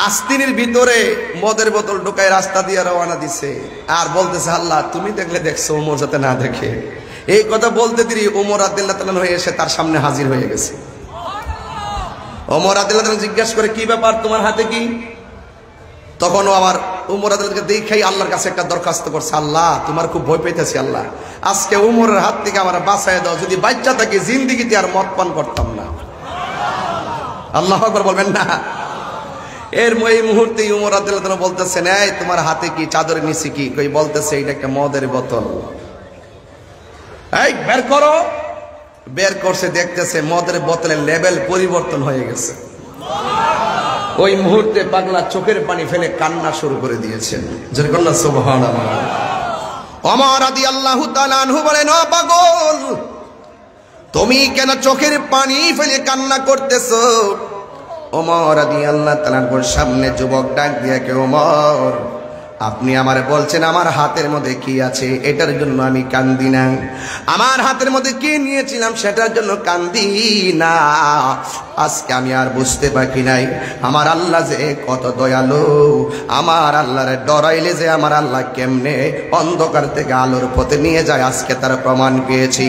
আস্তিনের ভিতরে মদের বোতল ঢুকায় রাস্তা দিয়ে রওনা দিছে, আর বলতেছে আল্লাহ তুমি দেখলে দেখছো, ওমর যাতে না দেখে। এই কথা বলতে দেরি ওমর রাদিয়াল্লাহু তাআলা হয়ে এসে তার সামনে হাজির হয়ে গেছে। ওমর রাদিয়াল্লাহু তাআলা জিজ্ঞাসা করে, কি ব্যাপার, তোমার হাতে কি? তখনও আবার ওমর রাদিয়াল্লাহু তাআলা দেখাই আল্লাহর কাছে একটা দরখাস্ত করছে, আল্লাহ তোমার খুব ভয় পেতেছি, আল্লাহ আজকে ওমরের হাত থেকে আমার বাঁচায় দাও, যদি বাচ্চা থাকে জিন্দেগিতে আর মদ পান করতাম না। আল্লাহু আকবার বলবেন না? এর এই মুহূর্তে ওমর রাদিয়াল্লাহু তাআলা বলতেছেন, এই তোমার হাতে কি, চাদরের নিচে কি? কই বলতেছে এটা একটা মদের বোতল। এই বের করো। বের করছে, দেখতেছে মদের বোতলের লেভেল পরিবর্তন হয়ে গেছে। ওই মুহূর্তে পাগলা চোখের পানি ফেলে কান্না শুরু করে দিয়েছেন। যেরকম না সুবহানাল্লাহ। ওমর রাদিয়াল্লাহু তাআলা আনহু বলেন, ও পাগল তুমি কেন চোখের পানি ফেলে কান্না করতেছো? ওমর রাদিয়াল্লাহু তাআলার সামনে যুবক ডাক দিয়ে, কে ওমর আপনি আমারে বলছেন আমার হাতের মধ্যে কি আছে এটার জন্য আমি কান্দি না, আমার হাতের মধ্যে কি নিয়েছিলাম সেটার জন্য কান্দি না। আজকে আমি আর বুঝতে পারি নাই আমার আল্লাহ যে কত দয়ালু, আমার আল্লাহরে ডরাইলে যে আমার আল্লাহ কেমনে অন্ধকার থেকে আলোর পথে নিয়ে যায়, আজকে তার প্রমাণ পেয়েছি।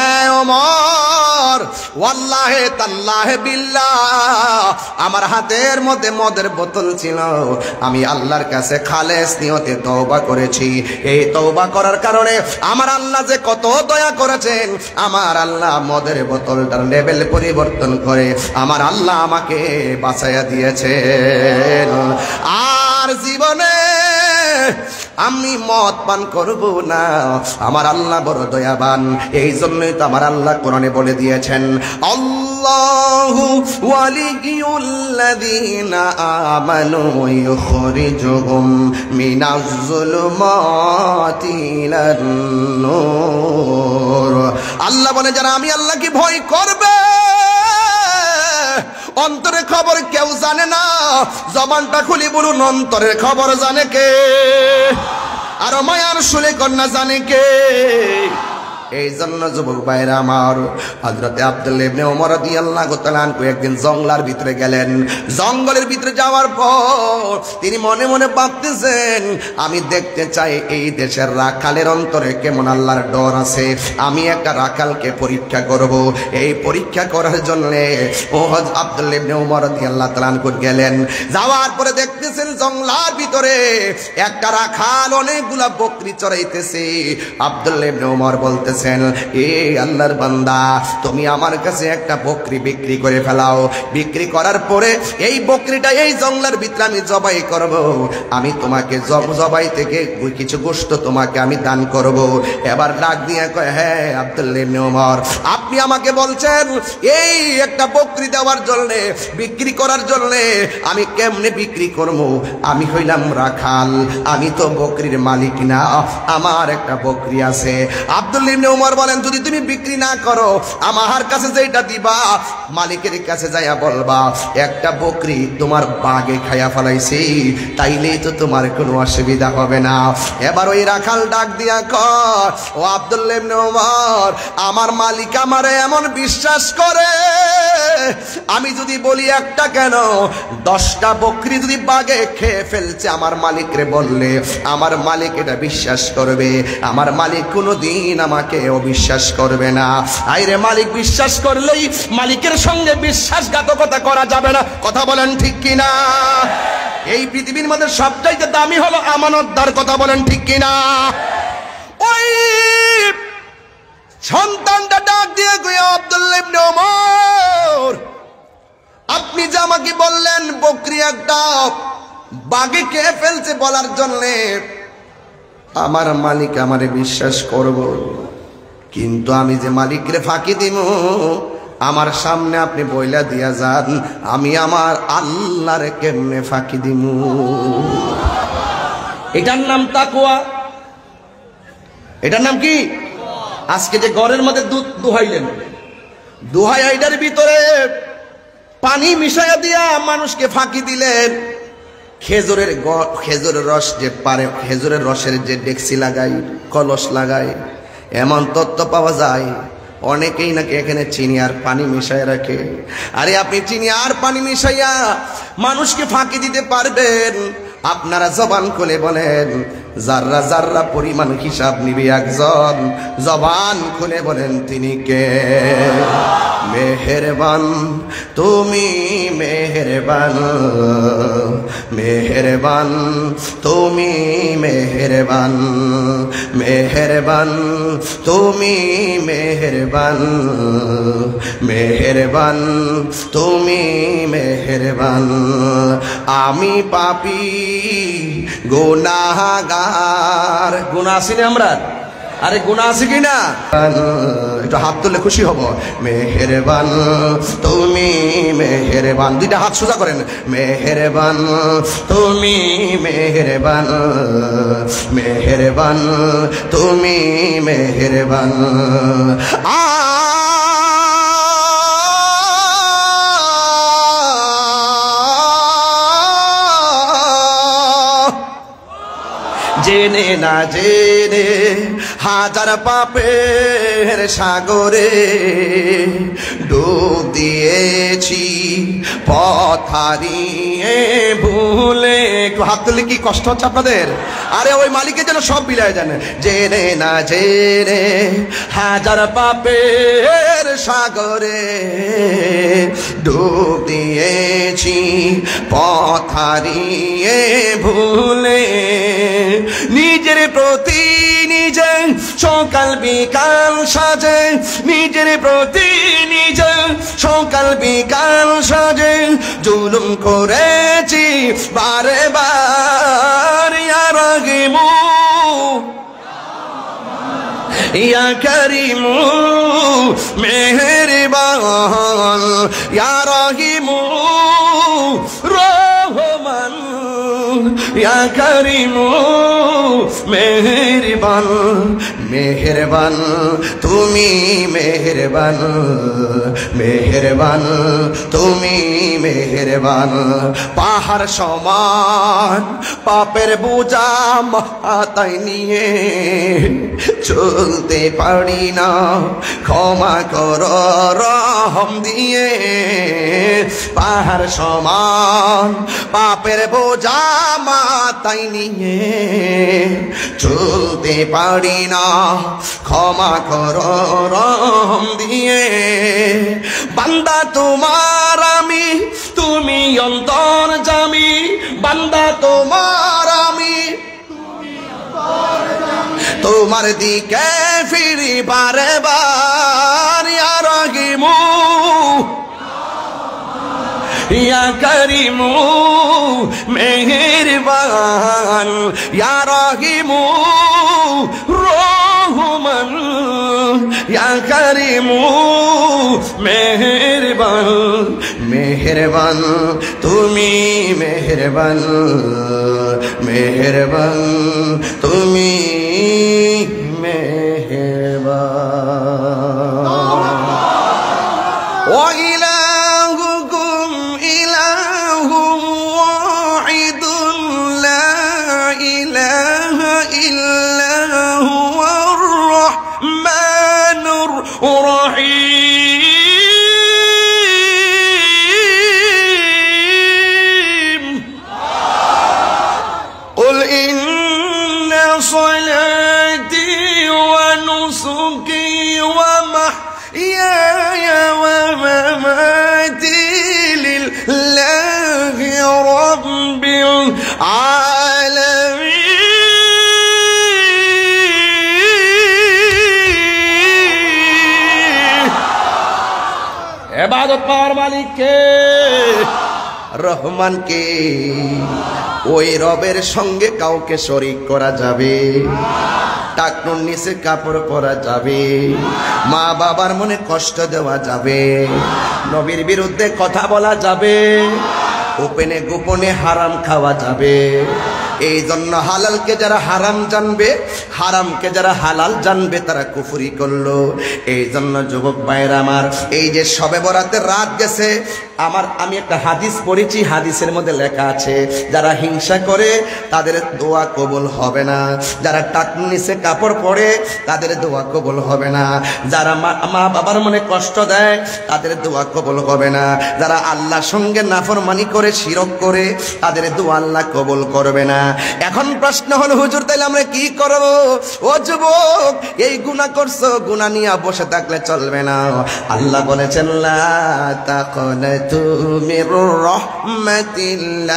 এ ওমর, ওয়াল্লাহে তাল্লাহে বিল্লাহ, আমার হাতের মধ্যে মদের বোতল ছিল, আমি আল্লাহর কাছে খালেস নিয়তে তওবা করেছি। এই তওবা করার কারণে আমার আল্লাহ যে কত দয়া করেছেন, আমার আল্লাহ মদের বোতলটার লেভেল পরিবর্তন করে আমার আল্লাহ আমাকে বাঁচাইয়া দিয়েছেন। আর জীবনে আমি মদ পান করব না, আমার আল্লাহ বড় দয়াবান। এই জন্যই তো আমার আল্লাহ কোরআনে বলে দিয়েছেন, আল্লাহু ওয়ালিয়ুল্লাযীনা আমানু ইউখরিজুহুম মিনাজ যুলুমাতি ইলান নূর। আল্লাহ বলে যারা আমি আল্লাহকে ভয় করবে, অন্তরের খবর কেউ জানে না, জবানটা খুলি বলুন অন্তরের খবর জানে কে? আর মায়ার শুলে কন্যা জানে কে? এই জন্য যুবক ভাইরা আমার, হযরতে আব্দুল্লাহ ইবনে ওমর রাদিয়াল্লাহু তাআলা আনহু একদিন জঙ্গলের ভিতরে গেলেন। জঙ্গলের ভিতরে যাওয়ার পর তিনি মনে মনে ভাবতেছেন, আমি দেখতে চাই এই দেশের রাখালের অন্তরে কেমন আল্লাহর ডর আছে। আমি একটা রাখালকে পরীক্ষা করব। এই পরীক্ষা করার জন্য আব্দুল্লাহ ইবনে ওমর রাদিয়াল্লাহু তাআলা আনহু গেলেন। যাওয়ার পরে দেখতেছেন জঙ্গলের ভিতরে একটা রাখাল অনেকগুলা বকরি চড়াইতেছে। আব্দুল্লাহ ইবনে ওমর বলতেছেন, এ আল্লাহর বান্দা, তুমি আমার কাছে একটা বকরি বিক্রি করে ফেলাও। বিক্রি করার পরে এই বকরিটা এই জঙ্গলের ভিতরে আমি জবাই করব। আমি তোমাকে জবাই থেকে কিছু গোশত তোমাকে আমি দান করব। এবার ডাক দিয়ে কয়, হ্যাঁ আব্দুল্লাহ ইবনে ওমর, আপনি আমাকে বলছেন এই একটা বকরি দেওয়ার জন্য, বিক্রি করার জন্য। আমি কেমনে বিক্রি করব? আমি হইলাম রাখাল, আমি তো বকরির মালিক না, আমার একটা বকরি আছে। আব্দুল্লাহ ইবনে ওমর বলেন, যদি তুমি বিক্রি না করো, আমার কাছে যেটা দিবা মালিকের কাছে যাইয়া বলবা একটা বকরি তোমার বাগে খাইয়া ফেলাইছি, তাইলেই তো তোমার কোনো অসুবিধা হবে না। এবার ওই রাখাল ডাক দিয়া কয়, ও আব্দুল্লাহ ইবনে ওমর, আমার মালিক আমারে এমন বিশ্বাস করে, আমি যদি বলি একটা কেন 10টা বকরি যদি বাগে খেয়ে ফেলছে আমার মালিকরে বললে আমার মালিক এটা বিশ্বাস করবে। আমার মালিক কোনোদিন আমাকে অবিশ্বাস করবে না। আইরে মালিক বিশ্বাস করলেই মালিকের সঙ্গে বিশ্বাসঘাতকতা করা যাবে না। কথা বলেন ঠিক কিনা? এই পৃথিবীর মধ্যে সবচাইতে দামি হলো আমানতদার। কথা বলেন ঠিক কিনা? ওই সন্তানটা ডাক দিয়ে কই, আব্দুল্লাহ ইবনে ওমর, আপনি যে আমাকে বললেন বকরি একটা বাগে খেয়ে ফেলছে বলার জন্য আমার মালিক আমারে বিশ্বাস করব, কিন্তু আমি যে মালিকরে ফাঁকি দিব আমার সামনে আপনি বইলা দিয়া যান, আমি আমার আল্লাহরে কেমনে ফাঁকি দিব? এটার নাম তাকওয়া। এটার নাম কি? আজকে যে ঘরের মধ্যে দুধ দুহাইলেন, দুহাই আইডার ভিতরে পানি মিশাইয়া দিয়া মানুষকে ফাঁকি দিলেন। খেজুরের রস যে পারে, খেজুরের রসের যে ডেকসি লাগাই, কলস লাগাই, এমন তত্ত্ব পাওয়া যায় অনেকেই নাকি এখানে চিনি আর পানি মিশাই রাখে। আরে আপনি চিনি আর পানি মিশাইয়া মানুষকে ফাঁকি দিতে পারবেন? আপনারা জবান খুলে বলেন, যাররা যাররা পরিমাণ হিসাব নিবে একজন, জবান খুলে বলেন তিনি কে? মেহেরবান তুমি, মেহেরবান, মেহেরবান তুমি, মেহেরবান, মেহেরবান তুমি, মেহেরবান, মেহেরবান তুমি, মেহেরবান। আমি পাপী গুনাহগার। গুনাহ আছি না আমরা? আরে গুনাহ আছে কিনা? একটু হাত তুললে খুশি হব। মেহেরবান তুমি, মেহেরবান। দুইটা হাত সোজা করেন। মেহেরবান তুমি, মেহেরবান, মেহেরবান তুমি, মেহেরবান। জেনে না জেনে হাজার পাপের সাগরে ডুব দিয়েছি, পথ হারিয়ে ভুলে। একটু হাত তুললে কি কষ্ট হচ্ছে আপনাদের? আরে ওই মালিকের যেন সব বিলায় জানে। জেনে না জেনে হাজার পাপের সাগরে ডুব দিয়েছি, পথ হারিয়ে ভুলে। নিজের প্রতি নিজে সকাল বিকাল সাজে, নিজের প্রতি নিজে সকাল বিকাল সাজে জুলুম করেছি বারে বার। ইয়া রাহিমু ইয়া করিমু মেহেরবান, ইয়া রাহিমু রহমান, ইয়া করিমু মেহেরবান, মেহেরবান তুমি মেহেরবান, মেহেরবান তুমি মেহেরবান। পাহাড় সমান পাপের বোঝা মাথায় নিয়ে চলতে পারি না, ক্ষমা কর রহম দিয়ে। পাহাড় সমান পাপের বোঝা মাথায় নিয়ে চলতে পারি না, ক্ষমা কর রহম দিয়ে। বান্দা তোমার আমি, তুমি অন্তর্যামী। বান্দা তোমার আমি, তোমার দিকে ফিরি বারে বার। ইয়া রাহিমু ইয়া করিমু মেহেরবান, ইয়া রাহিমু রহমান, ইয়া করিমু মেহেরবান। মেহেরবান তুমি মেহেরবান, মেহেরবান তুমি মেহেরবান। ও ইলাহুকুম ইলাহুম ওয়াহিদুন লা ইলাহা ইল্লা হুয়ার রাহমানুর রাহিম। কুল ইন্না সালাতি ওয়া নুসুকি ওয়া মাহইয়ায়া ওয়া মামাতি লিল্লাহি রাব্বিল আলামিন। ইবাদত পাওয়ার মালিক কে? রহমান কে? ওই রবের সঙ্গে কাউকে শরীক করা যাবে? টাকনুর নিচে কাপড় পরা যাবে? মা বাবার মনে কষ্ট দেওয়া যাবে? নবীর বিরুদ্ধে কথা বলা যাবে? গোপনে গোপনে হারাম খাওয়া যাবে? এই জন্য হালালকে যারা হারাম জানবে, হারামকে যারা হালাল জানবে, তারা কুফরি করলো। এই জন্য যুবক ভাইরা আমার, এই যে শবে বরাতের রাত গেছে, আমি একটা হাদিস পড়েছি, হাদিসের মধ্যে লেখা আছে যারা হিংসা করে তাদের দোয়া কবুল হবে না, যারা টাকনুর নিচে কাপড় পরে তাদের দোয়া কবুল হবে না, যারা মা বাবার মনে কষ্ট দেয় তাদের দোয়া কবুল হবে না, যারা আল্লাহর সঙ্গে নাফরমানি করে শিরক করে তাদের দোয়া আল্লাহ কবুল করবে না। এখন প্রশ্ন হলো, হুজুর তাইলে আমরা কি করব? ও যুবক, এই গুনাহ করছো, গুনাহ নিয়ে বসে থাকলে চলবে না। আল্লাহ বলেছেন লা তাকনাতু মির রাহমাতিল্লাহ।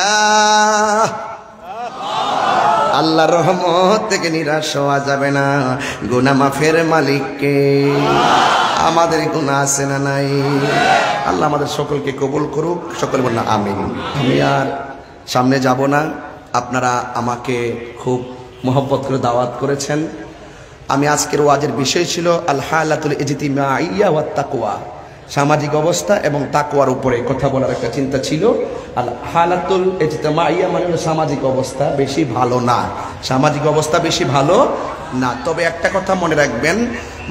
আল্লাহর রহমত থেকে নিরাশ হওয়া যাবে না। গুনাহ মাফের মালিক কে? আমাদের গুনাহ আছে না নাই? আল্লাহ আমাদের সকলকে কবুল করুক। সকল বলুন আমিন। আমি আর সামনে যাব না, আপনারা আমাকে খুব মহব্বত করে দাওয়াত করেছেন। আমি আজকের ওয়াজের বিষয় ছিল আল হালাতুল ইজতিমাইয়া ওয়াত তাকওয়া, সামাজিক অবস্থা এবং তাকওয়ার উপরে কথা বলার একটা চিন্তা ছিল। আল হালাতুল ইজতিমাইয়া মানে হলো সামাজিক অবস্থা বেশি ভালো না, সামাজিক অবস্থা বেশি ভালো না। তবে একটা কথা মনে রাখবেন,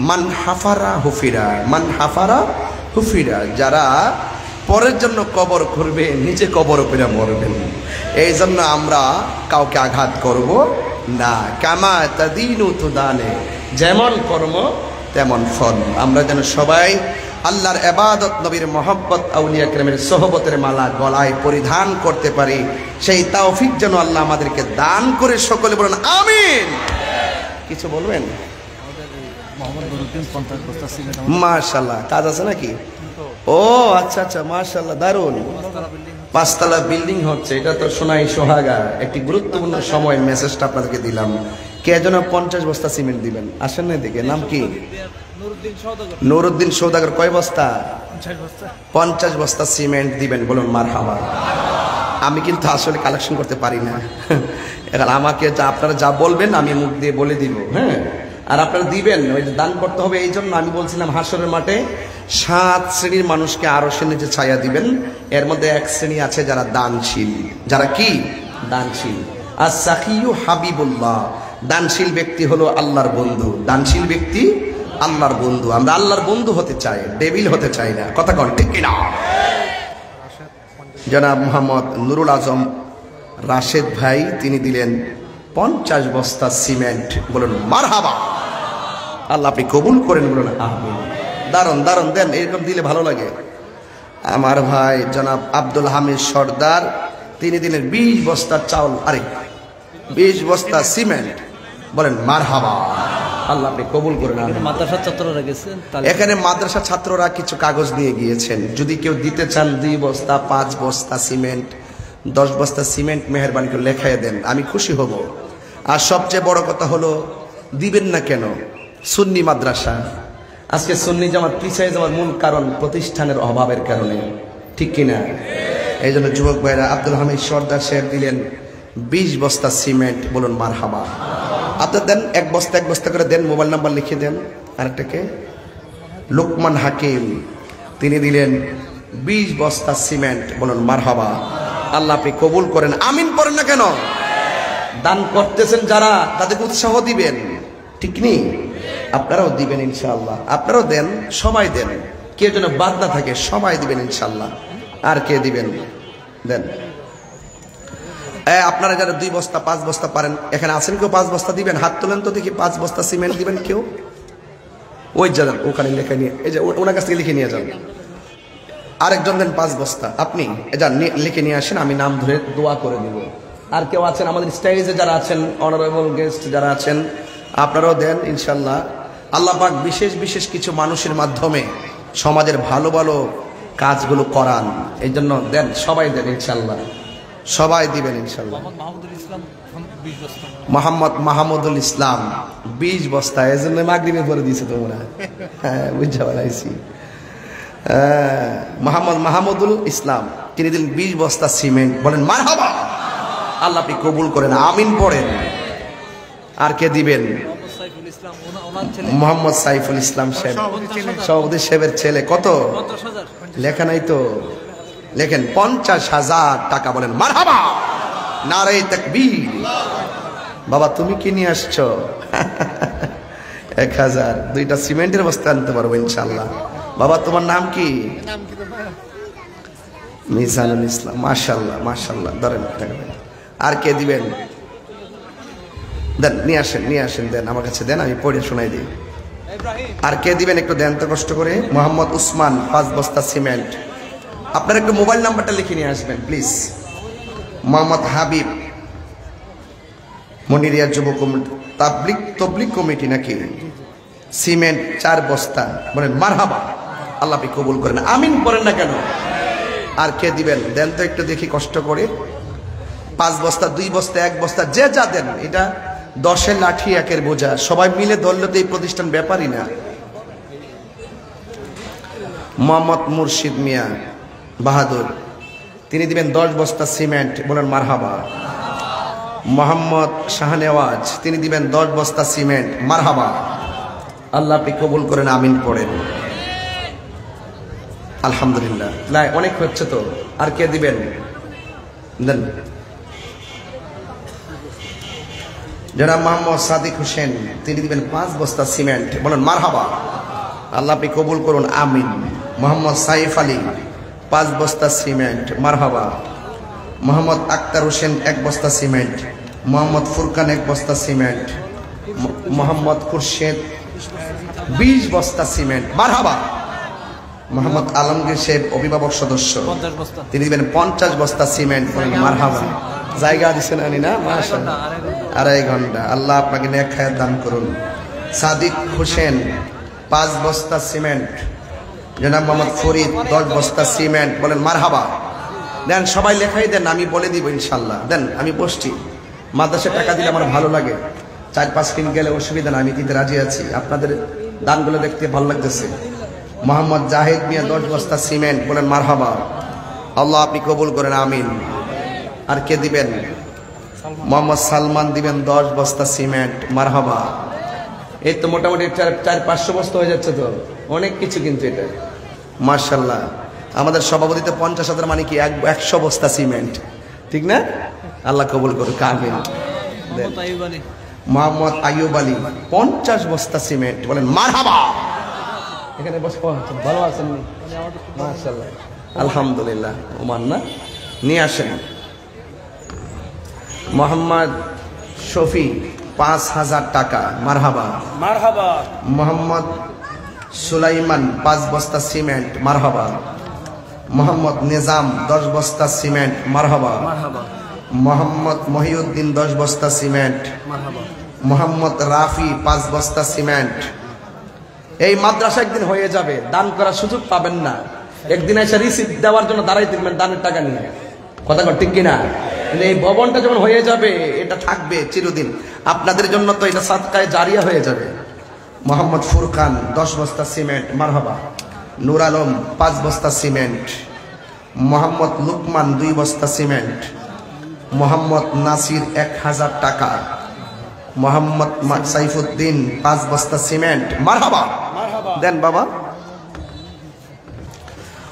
মান হাফারা হুফিরা, মান হাফারা হুফিরা। যারা পরের জন্য কবর করবে, নিজে কবর উপরে মরবেন। এই জন্য আমরা কাউকে আঘাত করব না। কামা তাদিনু তুদানে, যেমন কর্ম তেমন ফল। আমরা যেন সবাই আল্লাহর ইবাদত, নবীর মহব্বত, আউলিয়া কেরামের সোহবতের মালা গলায় পরিধান করতে পারি, সেই তৌফিক যেন আল্লাহ আমাদেরকে দান করে। সকলে বলেন আমিন। কিছু বলবেন? মাশাআল্লাহ, কাজ আছে নাকি? ও আচ্ছা আচ্ছা, মাশাআল্লাহ, দারুণ। 5 তলা বিল্ডিং হচ্ছে, এটা তো সোনাই সোহাগা। একটি গুরুত্বপূর্ণ সময় মেসেজটা আপনাদেরকে দিলাম। কে যেন 50 বস্তা সিমেন্ট দিবেন, আসেন না এদিকে। নাম কি? নুরুদ্দিন সৌদাগর। কয় বস্তা? 50 বস্তা সিমেন্ট দিবেন। বলুন মারহাবা। আমি কিন্তু আসলে কালেকশন করতে পারি না। এখন আমাকে আপনারা যা বলবেন আমি মুখ দিয়ে বলে দিব, হ্যাঁ। আর আপনারা দিবেন, ওই দান করতে হবে। এই জন্য আমি বলছিলাম হাসরের মাঠে 7 শ্রেণীর মানুষকে আরশের নিচে ছায়া দিবেন। এর মধ্যে 1 শ্রেণী আছে যারা দানশীল। যারা কি? দানশীল। আর সাকিয়ু হাবিবুল্লাহ, দানশীল ব্যক্তি হলো আল্লাহর বন্ধু, দানশীল ব্যক্তি আল্লাহর বন্ধু। আমরা আল্লাহর বন্ধু হতে চাই, ডেভিল হতে চাই না। কথা কন ঠিক কিনা? জনাব মোহাম্মদ নুরুল আজম রাশেদ ভাই তিনি দিলেন 50 বস্তা সিমেন্ট। বলুন মারহাবা। আল্লাহ আপনি কবুল করেন, বলুন আমিন। দারুন দারুন, দেন, এরকম দিলে ভালো লাগে। আমার ভাই জনাব আব্দুল হামিদ সর্দার তিনি দিলেন 20 বস্তা চাউল, আরে 20 বস্তা সিমেন্ট। বলেন মারহাবা। আল্লাহ আপনি কবুল করেন। মাদ্রাসার ছাত্ররা গেছেন, এখানে মাদ্রাসা ছাত্ররা কিছু কাগজ নিয়ে গিয়েছেন। যদি কেউ দিতে চান 2 বস্তা, 5 বস্তা সিমেন্ট, 10 বস্তা সিমেন্ট মেহেরবানি করে লেখায় দেন, আমি খুশি হব। আর সবচেয়ে বড় কথা হলো দিবেন না কেন? সুন্নি মাদ্রাসা, আজকে সুন্নি জামাত পিছিয়ে যাওয়ার মূল কারণ প্রতিষ্ঠানের অভাবের কারণে, ঠিক কিনা? এই জন্য যুবক ভাইরা আব্দুল হামিদ সর্দার সাহেব দিলেন 20 বস্তা সিমেন্ট। বলুন মারহাবা। আপনার দেন, এক বস্তা করে দেন, মোবাইল নাম্বার লিখে দেন। আরেকটাকে লোকমান হাকিম তিনি দিলেন 20 বস্তা সিমেন্ট। বলুন মারহাবা। আল্লাহ আপনি কবুল করেন, আমিন পড়েন না কেন? দান করতেছেন যারা, তাদেরকে উৎসাহ দিবেন, ঠিক নেই? আপনারাও দিবেন ইনশাআল্লাহ। আপনারাও দেন, সবাই দেন, কেউ যেন বাদ না থাকে, সবাই দিবেন ইনশাআল্লাহ। আর কে দিবেন? দেন। আপনারা যারা 2 বস্তা 5 বস্তা পারেন, এখানে আছেন কেউ 5 বস্তা দিবেন? হাত তোলেন তো দেখি। 5 বস্তা সিমেন্ট দিবেন কেউ? ওই যান, ওখানে লেখা নিয়ে, এই যে ওনার কাছ থেকে লিখে নিয়ে যান। আরেকজন দেন 5 বস্তা, আপনি যান লিখে নিয়ে আসেন, আমি নাম ধরে দোয়া করে দিব। আর কেউ আছেন আমাদের স্টেজে যারা আছেন, অনারেবল গেস্ট যারা আছেন, আপনারাও দেন ইনশাল্লাহ। আল্লাহ পাক বিশেষ বিশেষ কিছু মানুষের মাধ্যমে সমাজের ভালো ভালো কাজগুলো করান, এই জন্য দেন, সবাই দেন ইনশাল্লাহ, সবাই দিবেন ইনশাল্লাহ। মোহাম্মদ মাহমুদুল ইসলাম 20 বস্তা, এই জন্য মাগরিবে পরে দিয়েছে তোমরা। হ্যাঁ, বুঝতে পারছি। মোহাম্মদ মাহমুদুল ইসলাম তিনি দিলেন 20 বস্তা সিমেন্ট। বলেন মারহাবা। আল্লাহ আপনি কবুল করেন, আমিন পড়েন। আর কে দিবেন? মোহাম্মদ সাইফুল ইসলাম সাহেব, সভাপতি সাহেবের ছেলে। কত লেখা নাই তো? লেখেন 50,000 টাকা। বলেন মারহাবা, নারে তাকবীর। বাবা তুমি কি নিয়ে আসছো? 1000, 2টা সিমেন্টের বস্তা আনতে পারবো ইনশাল্লাহ। বাবা তোমার নাম কি? মিজানুল ইসলাম। মাশাআল্লাহ মাশাআল্লাহ, ধরেন। আর কে দিবেন? দেন, নিয়ে আসেন, দেন আমার কাছে দেন, আমি পড়ে শোনাই দিই। আর কে দিবেন একটু দেন তো কষ্ট করে। মোহাম্মদ উসমান 5 বস্তা সিমেন্ট। আপনার একটু মোবাইল নাম্বারটা লিখে নিয়ে আসবেন প্লিজ। মোহাম্মদ হাবিব মনিরিয়া যুব কমিটি, তবলিগ কমিটি নাকি, সিমেন্ট 4 বস্তা। বলেন মারহাবা। আল্লাহ আপনি কবুল করেন, আমিন পড়েন না কেন? আর কে দিবেন দেন তো একটু দেখি কষ্ট করে। 5 বস্তা, 2 বস্তা, 1 বস্তা, যে যা দেন। এটা 10-এর লাঠি 1-এর বোঝা, সবাই মিলে ধরলে তো এই প্রতিষ্ঠান ব্যাপারই না। মোহাম্মদ মুর্শিদ মিয়া বাহাদুর তিনি দিবেন 10 বস্তা সিমেন্ট। বলেন মারহাবা। মোহাম্মদ শাহনেওয়াজ তিনি দিবেন 10 বস্তা সিমেন্ট। মারহাবা। আল্লাহ আপনি কবুল করেন, আমিন পড়েন। আলহামদুলিল্লাহ, অনেক হচ্ছে তো। আর কে দিবেন দেন। জনাব মোহাম্মদ সাদিক হোসেন তিনি দিবেন 5 বস্তা সিমেন্ট। বলেন মারহাবা। আল্লাহ আপনি কবুল করুন, আমিন। মোহাম্মদ সাইফ আলী 5 বস্তা সিমেন্ট। মারহাবা। মোহাম্মদ আক্তার হোসেন 1 বস্তা সিমেন্ট। মোহাম্মদ ফুরকান 1 বস্তা সিমেন্ট। মোহাম্মদ খুরশেদ 20 বস্তা সিমেন্ট। মারহাবা। মোহাম্মদ আলমগীর সাহেব অভিভাবক সদস্য তিনি দিবেন 50 বস্তা সিমেন্ট। মারহাবা। জায়গা দিচ্ছেন আনি না? মাশাআল্লাহ, 2.5 ঘন্টা। আল্লাহ আপনাকে নেক হায়াত দান করুন। সাদিক হোসেন 5 বস্তা সিমেন্ট। জনাব মোহাম্মদ ফরিদ 10 বস্তা সিমেন্ট। বলেন মারহাবা। দেন, সবাই লেখাই দেন, আমি বলে দিব ইনশাল্লাহ। দেন, আমি বসছি। মাদ্রাসায় টাকা দিলে আমার ভালো লাগে, 4-5 দিন গেলে অসুবিধা না, আমি দিতে রাজি আছি। আপনাদের দানগুলো দেখতে ভালো লাগতেছে। মোহাম্মদ জাহিদ মিয়া 10 বস্তা সিমেন্ট। বলেন মারহাবা। আল্লাহ আপনি কবুল করেন, আমিন। আর কে দিবেন? মোহাম্মদ সালমান দিবেন 10 বস্তা সিমেন্ট। মারহাবা। এই তো মোটামুটি 400-500 বস্তা হয়ে যাচ্ছে তো, অনেক কিছু কিন্তু এটা। মাশাআল্লাহ, আমাদের সভাপতিতে 50,000 মানে কি 100 বস্তা সিমেন্ট, ঠিক না? আল্লাহ কবুল করুক, আমিন। মোহাম্মদ আইয়ুব আলী 50 বস্তা সিমেন্ট। বলেন মারহাবা। এখানে বসে ভালো আছেন? মাশাআল্লাহ, আলহামদুলিল্লাহ। ওমান না, নিয়ে আসেন। মোহাম্মদ শফি 5000 টাকা। মারহাবা মারহাবা। মোহাম্মদ সুলাইমান 5 বস্তা সিমেন্ট। মারহাবা। মোহাম্মদ নিজাম 10 বস্তা সিমেন্ট। মারহাবা মারহাবা। মোহাম্মদ মহিউদ্দিন 10 বস্তা সিমেন্ট। মারহাবা। মোহাম্মদ রাফি 5 বস্তা সিমেন্ট। এই মাদ্রাসা একদিন হয়ে যাবে, দান করার সুযোগ পাবেন না। একদিন এসে রিসিপ্ট দেওয়ার জন্য দাঁড়াই থাকবেন দানের টাকা নিয়ে। কথা কর ঠিক কিনা? এই ভবনটা যখন হয়ে যাবে এটা থাকবে চিরদিন আপনাদের জন্য, তো এটা সাদকায়ে জারিয়া হয়ে যাবে। মোহাম্মদ ফুরকান 10 বস্তা সিমেন্ট। মারহাবা। নূর আলম 5 বস্তা সিমেন্ট। মোহাম্মদ লুকমান 2 বস্তা সিমেন্ট। মোহাম্মদ নাসির 1000 টাকা। মোহাম্মদ সাইফুদ্দিন 5 বস্তা সিমেন্ট। মারহাবা দেন বাবা।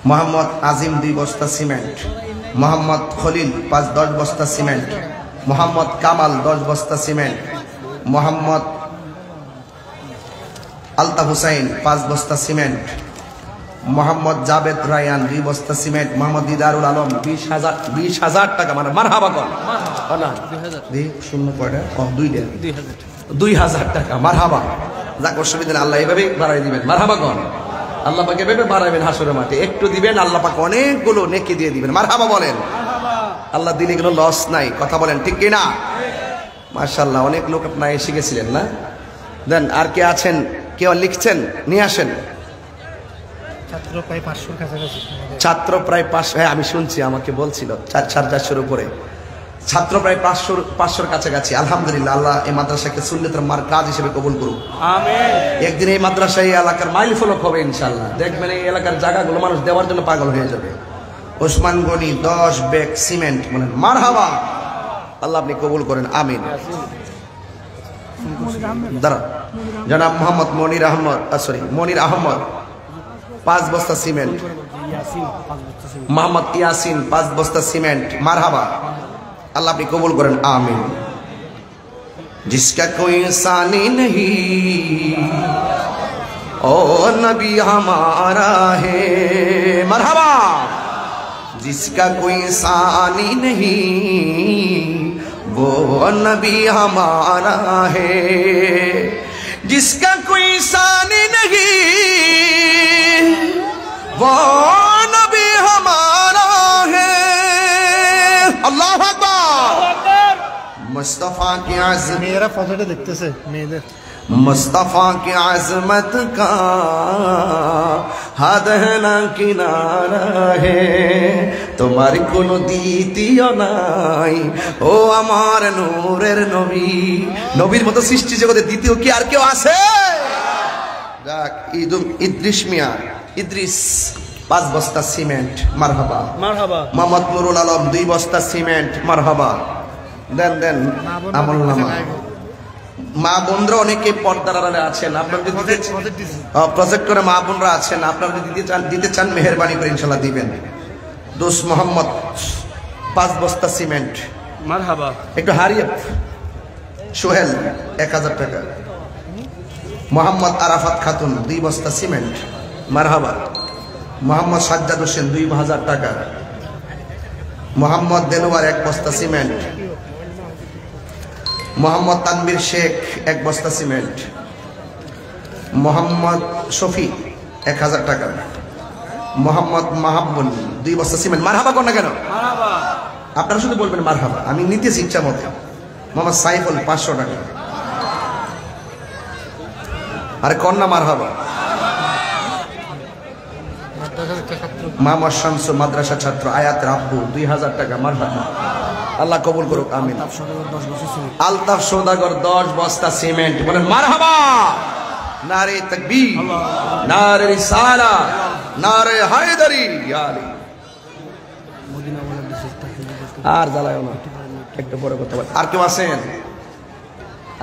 মোহাম্মদ আজিম 2 বস্তা সিমেন্ট। মোহাম্মদ খলিল 10 বস্তা সিমেন্ট। মোহাম্মদ কামাল 10 বস্তা সিমেন্ট। মোহাম্মদ আলতাফ হুসাইন 5 বস্তা সিমেন্ট। মোহাম্মদ জাবেদ রায়ান 2 বস্তা সিমেন্ট। মোহাম্মদ দিদারুল আলম 20,000 টাকা। মানে মারহাবা কর। 2000 টাকা। মারহাবা। যাক অসুবিধা নেই, আল্লাহ এভাবে বাড়াই দিবেন। মারহাবা কর। আল্লাহ পাক এভাবে বাড়াবেন হাসরের মাঠে। একটু দিবেন, আল্লাহ পাক অনেকগুলো নেকি দিয়ে দিবেন। মারহাবা বলেন। আল্লাহ দিলে কোনো লস নাই। কথা বলেন ঠিক কিনা? মাশাআল্লাহ, অনেক লোক আপনারা এসে গেছিলেন না? দেন আর কে আছেন? কেউ লিখছেন? নিয়ে আসেন। ছাত্র প্রায় 500 কাছাকাছি। ছাত্র প্রায় 500। হ্যাঁ আমি শুনছি, আমাকে বলছিল 450-500 উপরে ছাত্র, প্রায় 500-500 কাছাকাছি। আলহামদুলিল্লাহ, আল্লাহ এই মাদ্রাসাকে সুন্নতের মারকাজ হিসেবে কবুল করুক। আমিন। একদিন এই মাদ্রাসা এই এলাকার মাইল ফলক হবে ইনশাআল্লাহ। দেখবেন এই এলাকার জায়গাগুলো মানুষ দেওয়ার জন্য পাগল হয়ে যাবে। Osman Gani 10 bag cement. বলেন মারহাবা। আল্লাহ আপনি কবুল করেন। আমিন। দাঁড়া। জনাব মোহাম্মদ মনির আহমদ 5 বস্তা সিমেন্ট। মোহাম্মদ ইয়াসিন 5 বস্তা সিমেন্ট। মারহাবা। अल्लाह अपनी कबूल करें। आमीन। जिसका कोई सानी नहीं ओ नबी हमारा है। मरहबा। जिसका कोई सानी नहीं वो नबी हमारा है। जिसका कोई सानी नहीं वो नबी हमारा है। अल्लाह मुस्तफा की आज़मत, मेरा फोटो देखते से मेरे मुस्तफा की आज़मत का हद है ना किनारा है। तुम्हारी कोनो द्वितीय নাই ও আমার নূরের নবী। নবীর মতো সৃষ্টি জগতে দ্বিতীয় কি আর কেউ আছে? যাক ইদ্রিস মিয়া ইদ্রিস 5 বস্তা সিমেন্ট। মারহাবা মারহাবা। মোহাম্মদ নুরুল আলম 2 বস্তা সিমেন্ট। মারহাবা। দেন আমল নামা। মা বোনরা অনেকে পর্দার আড়ালে আছেন, আপনারা যদি প্রজেক্ট করে মা বোনরা আছেন, আপনারা যদি দিতে চান মেহেরবানি করে ইনশাআল্লাহ দিবেন। দোস্ত মোহাম্মদ 5 বস্তা সিমেন্ট। মারহাবা। একটু হারিয়ে সোহেল 1000 টাকা। মোহাম্মদ আরাফাত খাতুন 2 বস্তা সিমেন্ট। মারহাবা। মোহাম্মদ সাজ্জাদ হোসেন 2000 টাকা। মোহাম্মদ দেলোয়ার 1 বস্তা সিমেন্ট। মোহাম্মদ তানবীর শেখ 1 বস্তা সিমেন্ট। মোহাম্মদ শফি 1000 টাকা। মোহাম্মদ মাহাবুল 2 বস্তা সিমেন্ট। মারহাবা কোন না কেন? মারহাবা। আপনারা শুধু বলবেন মারহাবা, আমি নিতেছি ইচ্ছা মতো। মোহাম্মদ সাইফুল 500 টাকা। আরে কোন না মারহাবা। মোহাম্মদ শামসু মাদ্রাসা ছাত্র আয়াত রাব্বু 2000 টাকা। মারহাবা। আল্লাহ কবুল করুক। আমিন। আলতাফ সওদাগর 10 বস্তা সিমেন্ট। বলেন মারহাবা। নারে তাকবীর, নারে রিসালাত, নারে হায়দারি। ইয়া আলী আর জ্বালায়ও না, একটু পরে কথা বল। আর কেউ আছেন?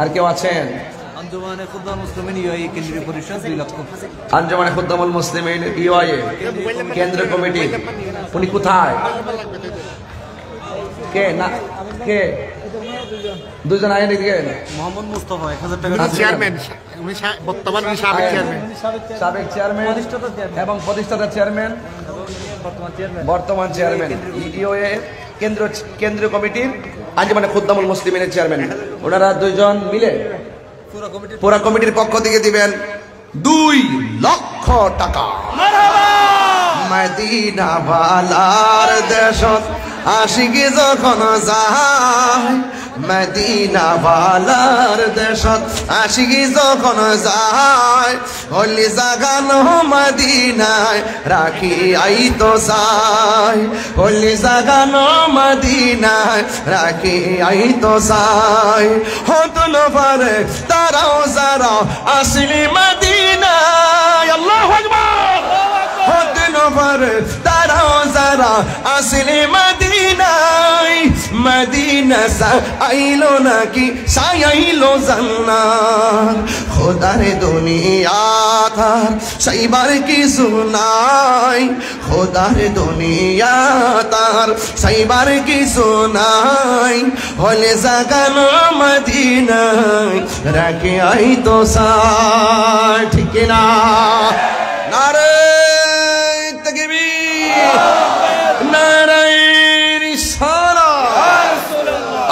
আর কেউ আছেন? আঞ্জুমানে খুদ্দামুল মুসলিমিন ইউআইএ কেন্দ্রীয় পরিষদ 2 লক্ষ। আঞ্জুমানে খুদ্দামুল মুসলিমিন ইউআইএ কেন্দ্রীয় কমিটি। উনি কোথায়? কে না কে দুজন আইন দিকে মোহাম্মদ মুস্তাফা 1000 টাকা চেয়ারম্যান, উনি বর্তমান সাবেক চেয়ারম্যান, সাবেক চেয়ারম্যান এবং প্রতিষ্ঠাতা চেয়ারম্যান, বর্তমান চেয়ারম্যান ইডিওএ কেন্দ্রীয় কমিটির আঞ্জুমানে খুদ্দামুল মুসলিমিনের চেয়ারম্যান। ওনারা দুইজন মিলে পুরা কমিটির পক্ষ থেকে দিবেন 2 লক্ষ টাকা। মদিনা বালার দেশত আশিকি যখন যায়, মদিনা বালার দেশত আশিকি যখন যায়, হলি জাগানো মদিনায় রাখি আইতো চাই, হলি জাগানো মদিনায় রাখি আইতো চাই। হতন পারে তারাও যারাও আসলি মদিনায়, আল্লাহু আকবার। হতন পারে তারাও যারা আসলি মদিনায়, মদিনা সা আইলো নাকি সাইলো জান্নাত। খোদার দুনিয়া তার সাইবার কিছু নাই, খোদার দুনিয়া তার সাইবার কিছু নাই, হলে জাগানো মদিনায় রাখে আইতো সাই। ঠিক না? নারে তাকবীর, নারে রিসালাত,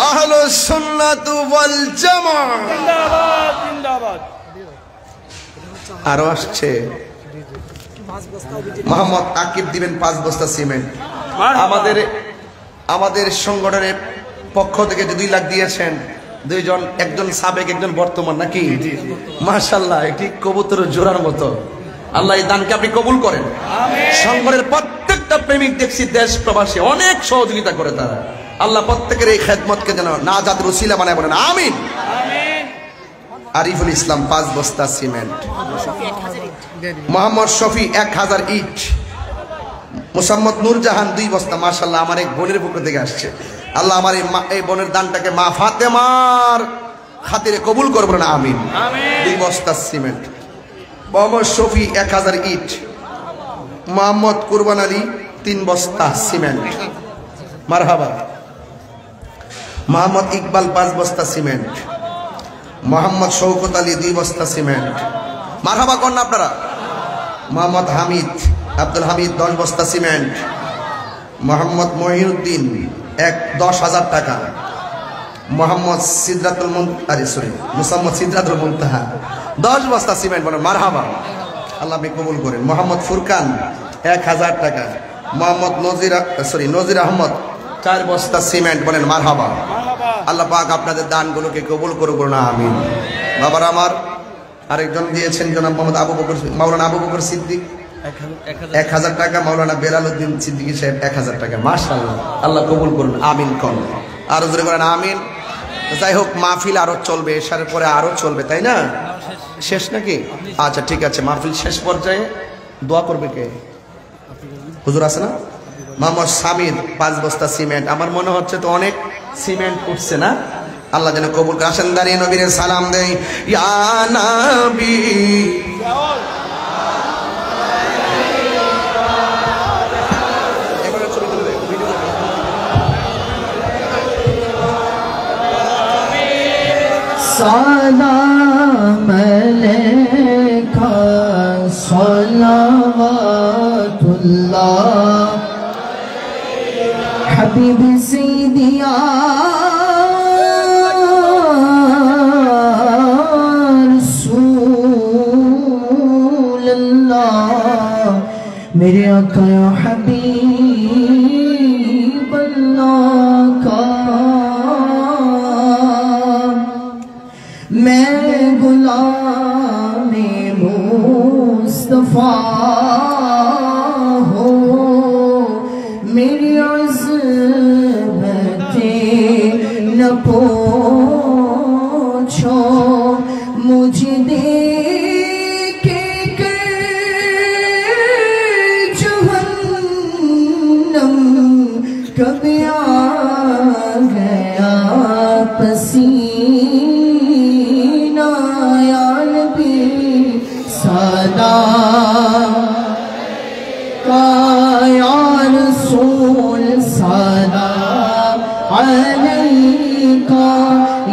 আহলুস সুন্নাত ওয়াল জামাত জিন্দাবাদ জিন্দাবাদ। আরো আসছে মোহাম্মদ আকিব দিবেন 5 বস্তা সিমেন্ট। আমাদের সংগঠনের পক্ষ থেকে যে 2 লাখ দিয়েছেন, দুইজন, একজন সাবেক একজন বর্তমান, নাকি? মাশাআল্লাহ, এটি কবুতর জোড়ার মতো। আল্লাহ এই দানকে আপনি কবুল করেন। সংগঠনের প্রত্যেকটা প্রেমিক দেখছি দেশ প্রবাসী অনেক সহযোগিতা করে তারা। আল্লাহ প্রত্যেকের এই খেদমতকে যেন নাজাতের উসিলা বানায়, বলেন আমিন। আরিফুল ইসলাম 5 বস্তা সিমেন্ট। মোহাম্মদ শফি 1000 ইট। মোসাম্মদ নূরজাহান 2 বস্তা। মাশাআল্লাহ, আমার এক বোনের পক্ষ থেকে আসছে। আল্লাহ আমার এই বোনের দানটাকে মা ফাতেমার খাতিরে কবুল করবেন, আমিন। 2 বস্তা সিমেন্ট। মোহাম্মদ শফি 1000 ইট। মোহাম্মদ কুরবান আলী 3 বস্তা সিমেন্ট। মারহাবা। মোহাম্মদ ইকবাল 5 বস্তা সিমেন্ট। মোহাম্মদ শৌকত আলী 2 বস্তা সিমেন্ট। মারহাবা করেন আপনারা। মোহাম্মদ হামিদ, আব্দুল হামিদ 10 বস্তা সিমেন্ট। মোহাম্মদ মহিউদ্দিন 10,000 টাকা। মোহাম্মদ মুসাম্মদ সিদরাতুল মুনতাহা 10 বস্তা সিমেন্ট, বলেন মারহাবা। আল্লাহ আপনি কবুল করেন। মোহাম্মদ ফুরকান 1000 টাকা। মোহাম্মদ নজির আহমদ 4 বস্তা সিমেন্ট, বলেন মারহাবা। আল্লাহ পাক আপনাদের দানগুলোকে কবুল করুন, আমিন। বাবার আমার আরেকজন দিয়েছেন জনাব মোহাম্মদ মাওলানা আবু বকর সিদ্দিক 1000 টাকা। মাওলানা বেলাল উদ্দিন সিদ্দিকী সাহেব 1000 টাকা। মাশাআল্লাহ, আল্লাহ কবুল করুন, আমিন কোন। আরো জোরে করেন আমিন। যাই হোক, মাহফিল আরো চলবে, এশারের পরে আরো চলবে, তাই না? শেষ নাকি? আচ্ছা ঠিক আছে, মাহফিল শেষ পর্যায়ে দোয়া করবে কে? হুজুর আছে না? মোহাম্মদ সামির 5 বস্তা সিমেন্ট। আমার মনে হচ্ছে তো অনেক সিমেন্ট উঠছে না? আল্লাহ যেন কবুল করে। আসেন দাঁড়িয়ে নবীর সালাম দেই। ইয়া নবী সালাম আলাইকা সালাওয়াতুল্লাহ হাবিবি সাইয়্যিদি ইয়া রাসূলুল্লাহ मेरे आका या हबीब अल्लाह का मैं गुलामे मुस्तफा हो मेरी अज़मतें न पूछो मुझे देखे जहन्नम कब आ गया पसीना या नबी सदा का या रसूल सदा अलैका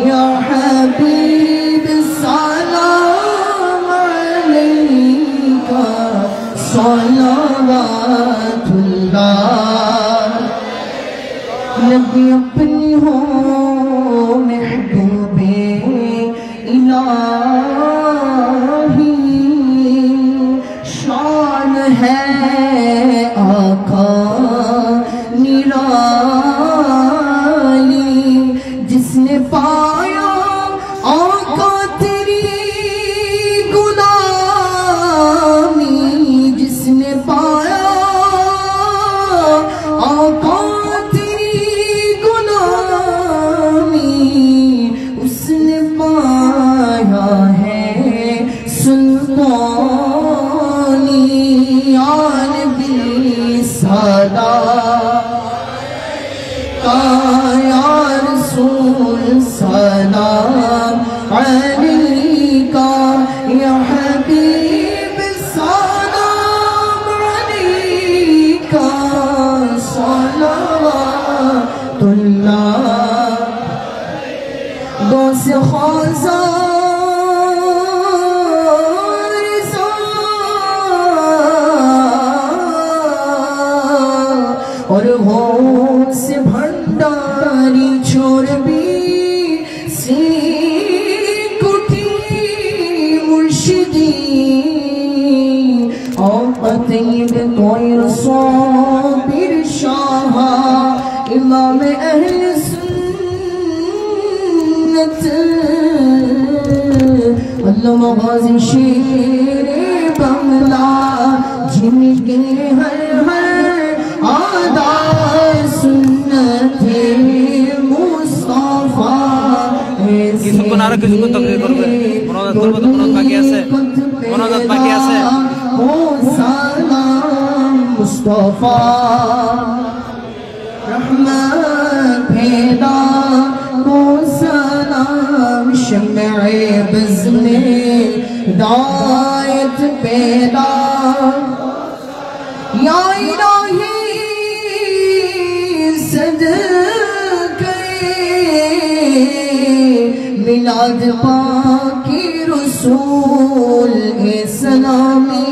या हबीब सलाम अलैका सलावतुल्लाह नबी अपनी हो महबूबे इलाही शान है आका निराली जिसने पाया आका तेरी गुलामी जिसने पाया आका उसने पाया है सुल्तानी यान भी सदा या रसूल सलाम अलैका या हबीब सलाम अलैका सलावतुल्लाह दोस्त ख़ाज़ा और होश से भंडारी छोड़ भी सीख उठी मुर्शिदी और तैयब कोई रसूल शाह इमाम अहले अल्लामा गाज़ी शेरे बंगला जिनके हर हर आदा सुन्नते मुस्तफा কিছুক্ষণ আরো কিছুক্ষণ তকরির করবে মনোজাত করবো তো মনোজাত বাকি আছে ओ सलाम मुस्तफा रहमत पैदा को सलाम शम्मे बज़ में दायत पैदा या इलाही सदके मिलाद पाकी रसूल ए सलामी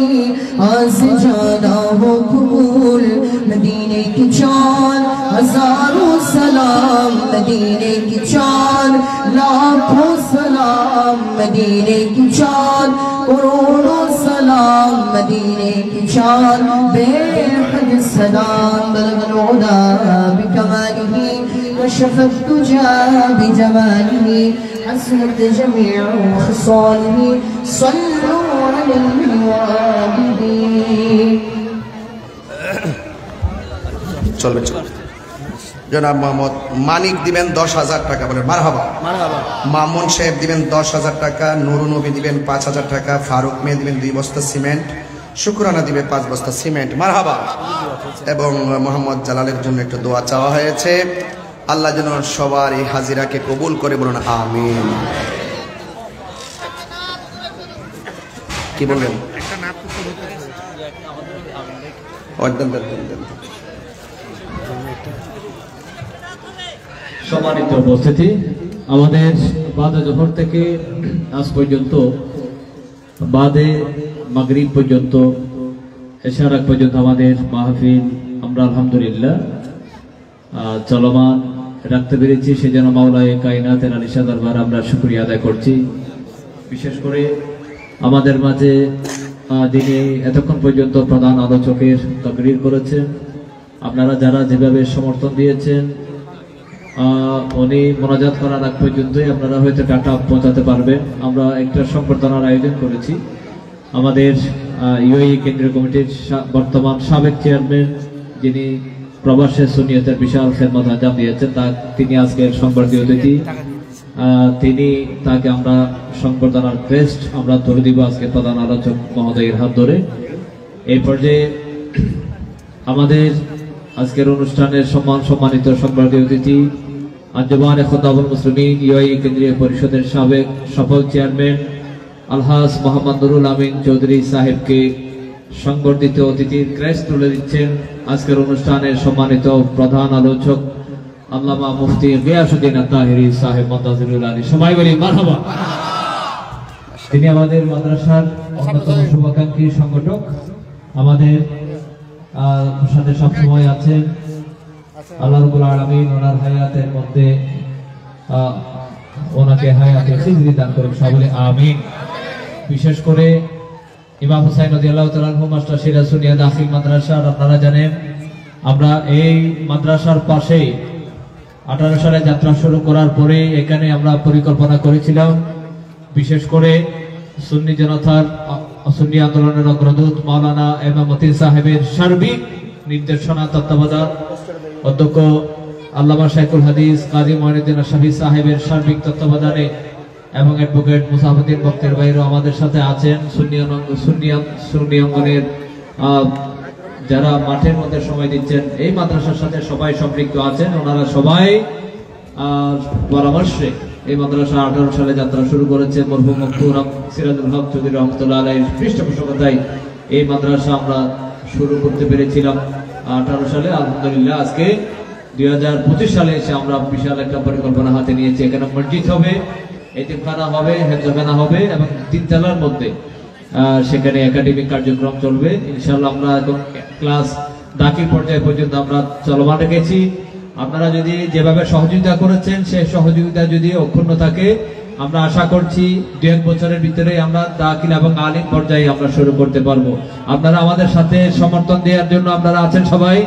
आज जाना हो कबूल मदीने की चाल हजारों सलाम मदीने की चाल लाखों सलाम मदीने की चाल करोड़ों सलाम मदीने की चाल बेहद सलाम बलगल उदा बिकमालिही कशफ तुजा बिजमालिही हसनत जमीअ खसालिही सल्लु अलैहि वालिही চলবে চলবে জনাব মোহাম্মদ মানিক দিবেন 10,000 টাকা বলেন মারহাবা মামুন সাহেব দিবেন 10,000 টাকা নুরুন নবী দিবেন 5,000 টাকা ফারুক মে দিবেন 2 বস্তা সিমেন্ট শুকরানা দিবে 5 বস্তা সিমেন্ট মারহাবা এবং মোহাম্মদ জালালের জন্য একটু দোয়া চাওয়া হয়েছে আল্লাহ যেন সবার এই হাজিরাকে কবুল করে বলুন আমিন কি বলবেন একটা নাম সম্মানিত উপস্থিতি আমাদের বাদে জোহর থেকে আজ পর্যন্ত বাদে মাগরিব পর্যন্ত এশার আগ পর্যন্ত আমাদের মাহফিল আমরা আলহামদুলিল্লাহ চলমান রাখতে পেরেছি সেজন্য মাওলায়ে কায়নাতের আলিশা দরবার আমরা শুকরিয়া আদায় করছি বিশেষ করে আমাদের মাঝে যিনি এতক্ষণ পর্যন্ত প্রধান আলোচকের তাকরীর করেছেন আপনারা যারা যেভাবে সমর্থন দিয়েছেন উনি মোনাজাত করার আগ পর্যন্তই আপনারা হয়তো টাকা পৌঁছাতে পারবেন আমরা একটা সংবর্ধনার আয়োজন করেছি আমাদের ইউএই কেন্দ্রীয় কমিটির বর্তমান সাবেক চেয়ারম্যান যিনি প্রবাসে সুন্নিয়তের বিশাল খেদমত আঞ্জাম দিয়েছেন তিনি আজকের সংবর্ধীয় অতিথি তিনি তাকে আমরা সংবর্ধনার ক্রেস্ট আমরা তুলে দিব আজকে প্রধান আলোচক মহোদয়ের হাত ধরে এই পর্যায়ে আমাদের আজকের অনুষ্ঠানের সম্মানিত সংবর্ধীয় অতিথি আঞ্জুমানে খুতাবুল মুসলিমিন ইউএই কেন্দ্রীয় পরিষদের সাবেক সফল চেয়ারম্যান আলহাজ মোহাম্মদ নুরুল আমিন চৌধুরী সাহেবকে সংবর্ধিত অতিথির ক্রেস্ট তুলে দিচ্ছেন আজকের অনুষ্ঠানের সম্মানিত প্রধান আলোচক আল্লামা মুফতি গিয়াসউদ্দিন আত-তাহিরি সাহেব মাদ্রাসুল আলী, সবাই বলি মারহাবা। তিনি আমাদের মাদ্রাসার অন্যতম শুভাকাঙ্ক্ষী সংগঠক, আমাদের সাথে সবসময় আছেন। আল্লাহ রাব্বুল আলামিন ওনার হায়াতের মধ্যে ওনাকে হায়াতে খিজরি দান করুন, সকলে আমিন। বিশেষ করে ইমাম হুসাইন রাদিয়াল্লাহু তাআলা আনহু মাস্টার সিরাজুনিয়া দাখিল মাদ্রাসা, আপনারা জানেন আমরা এই মাদ্রাসার পাশেই 18 সালে যাত্রা শুরু করার পরে এখানে আমরা পরিকল্পনা করেছিলাম, বিশেষ করে সুন্নি জনতার সুন্নি আন্দোলনের অগ্রদূত মাওলানা ইমাম মতিন সাহেবের সার্বিক নির্দেশনা তত্ত্বাবধান, অধ্যক্ষ আল্লামা শাইখুল হাদিস কাজী মঈনুদ্দিন আশরাফী সাহেবের সার্বিক তত্ত্বাবধানে এবং অ্যাডভোকেট মুসাফুদ্দিন বক্তের বাইরেও আমাদের সাথে আছেন সুন্নি অঙ্গনের যারা মাঠের মধ্যে সময় দিচ্ছেন, এই মাদ্রাসার সাথে সবাই সম্পৃক্ত আছেন। ওনারা সবাই পরামর্শে এই মাদ্রাসা 18 সালে যাত্রা শুরু করেছে। মরহুম মকবুর সিরাজুল হক চৌধুরী রহমতুল্লাহ আলাইহির পৃষ্ঠপোষকতায় এই মাদ্রাসা আমরা শুরু করতে পেরেছিলাম 18 সালে। আলহামদুলিল্লাহ আজকে 2025 সালে এসে আমরা বিশাল একটা পরিকল্পনা হাতে নিয়েছি। এখানে মসজিদ হবে, এতিমখানা হবে, হেফজখানা হবে এবং 3 তলার মধ্যে সেখানে একাডেমিক কার্যক্রম চলবে ইনশাআল্লাহ। আমরা এখন ক্লাস দাখিল পর্যায়ে পর্যন্ত আমরা চলমান রেখেছি। আপনারা যদি যেভাবে সহযোগিতা করেছেন সেই সহযোগিতা যদি অক্ষুণ্ণ থাকে, আমরা আশা করছি 2-1 বছরের ভিতরে আমরা দাখিল এবং আলিম পর্যায়ে আমরা শুরু করতে পারবো। আপনারা আমাদের সাথে সমর্থন দেওয়ার জন্য আপনারা আছেন সবাই।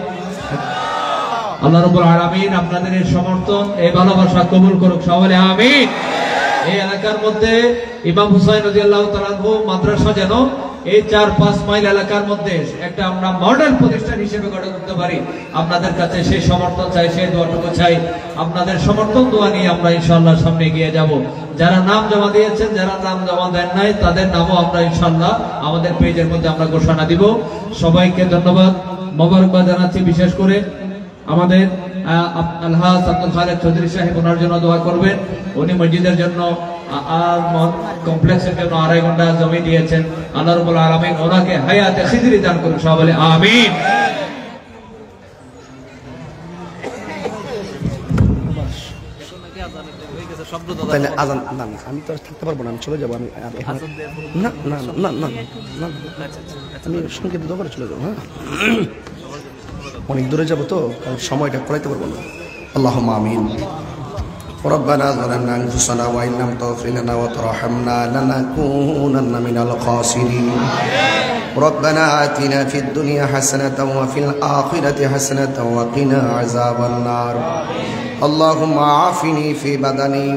আল্লাহ রাব্বুল আলামিন আপনাদের এই সমর্থন, এই ভালোবাসা কবুল করুক, সবাই আমিন। এই এলাকার মধ্যে ইমাম হুসাইন রাদিয়াল্লাহু তাআলা আনহু মাদ্রাসা যেন এই 4-5 মাইল এলাকার মধ্যে একটা আমরা মডেল প্রতিষ্ঠান হিসেবে গড়ে তুলতে পারি, আপনাদের কাছে সেই সমর্থন চাই, সেই দোয়াটুকু চাই। আপনাদের সমর্থন দোয়া নিয়ে আমরা ইনশাআল্লাহ সামনে এগিয়ে যাব। যারা নাম জমা দিয়েছেন, যারা নাম জমা দেন নাই, তাদের নামও আমরা ইনশাআল্লাহ আমাদের পেজের মধ্যে আমরা ঘোষণা দিব। সবাইকে ধন্যবাদ, মোবারকবাদ জানাচ্ছি। বিশেষ করে আমাদের আলহাজ আব্দুল খালেক চৌধুরী সাহেব, ওনার জন্য দোয়া করবেন। উনি মসজিদের জন্য কমপ্লেক্সের জন্য 2.5 ঘন্টা জমি দিয়েছেন। আল্লাহ রাব্বুল আলামিন ওনাকে হায়াতে খিজরি দান করুন, সবাই বলে আমিন। আজান না, আমি তো থাকতে পারবো না, আমি চলে যাবো। আমি না না না না না, আমি সংকেত দোয়া করে চলে যাবো। হ্যাঁ, অনেক দূরে যাবো তো, সময়টা করাইতে পারবো না। আল্লাহুম্মা আমিন। ربنا ظلمنا أنفسنا وإن لم تغفر لنا وترحمنا لنكونن من الخاسرين. ربنا آتنا في الدنيا حسنة وفي الآخرة حسنة وقنا عذاب النار. اللهم عافني في بدني،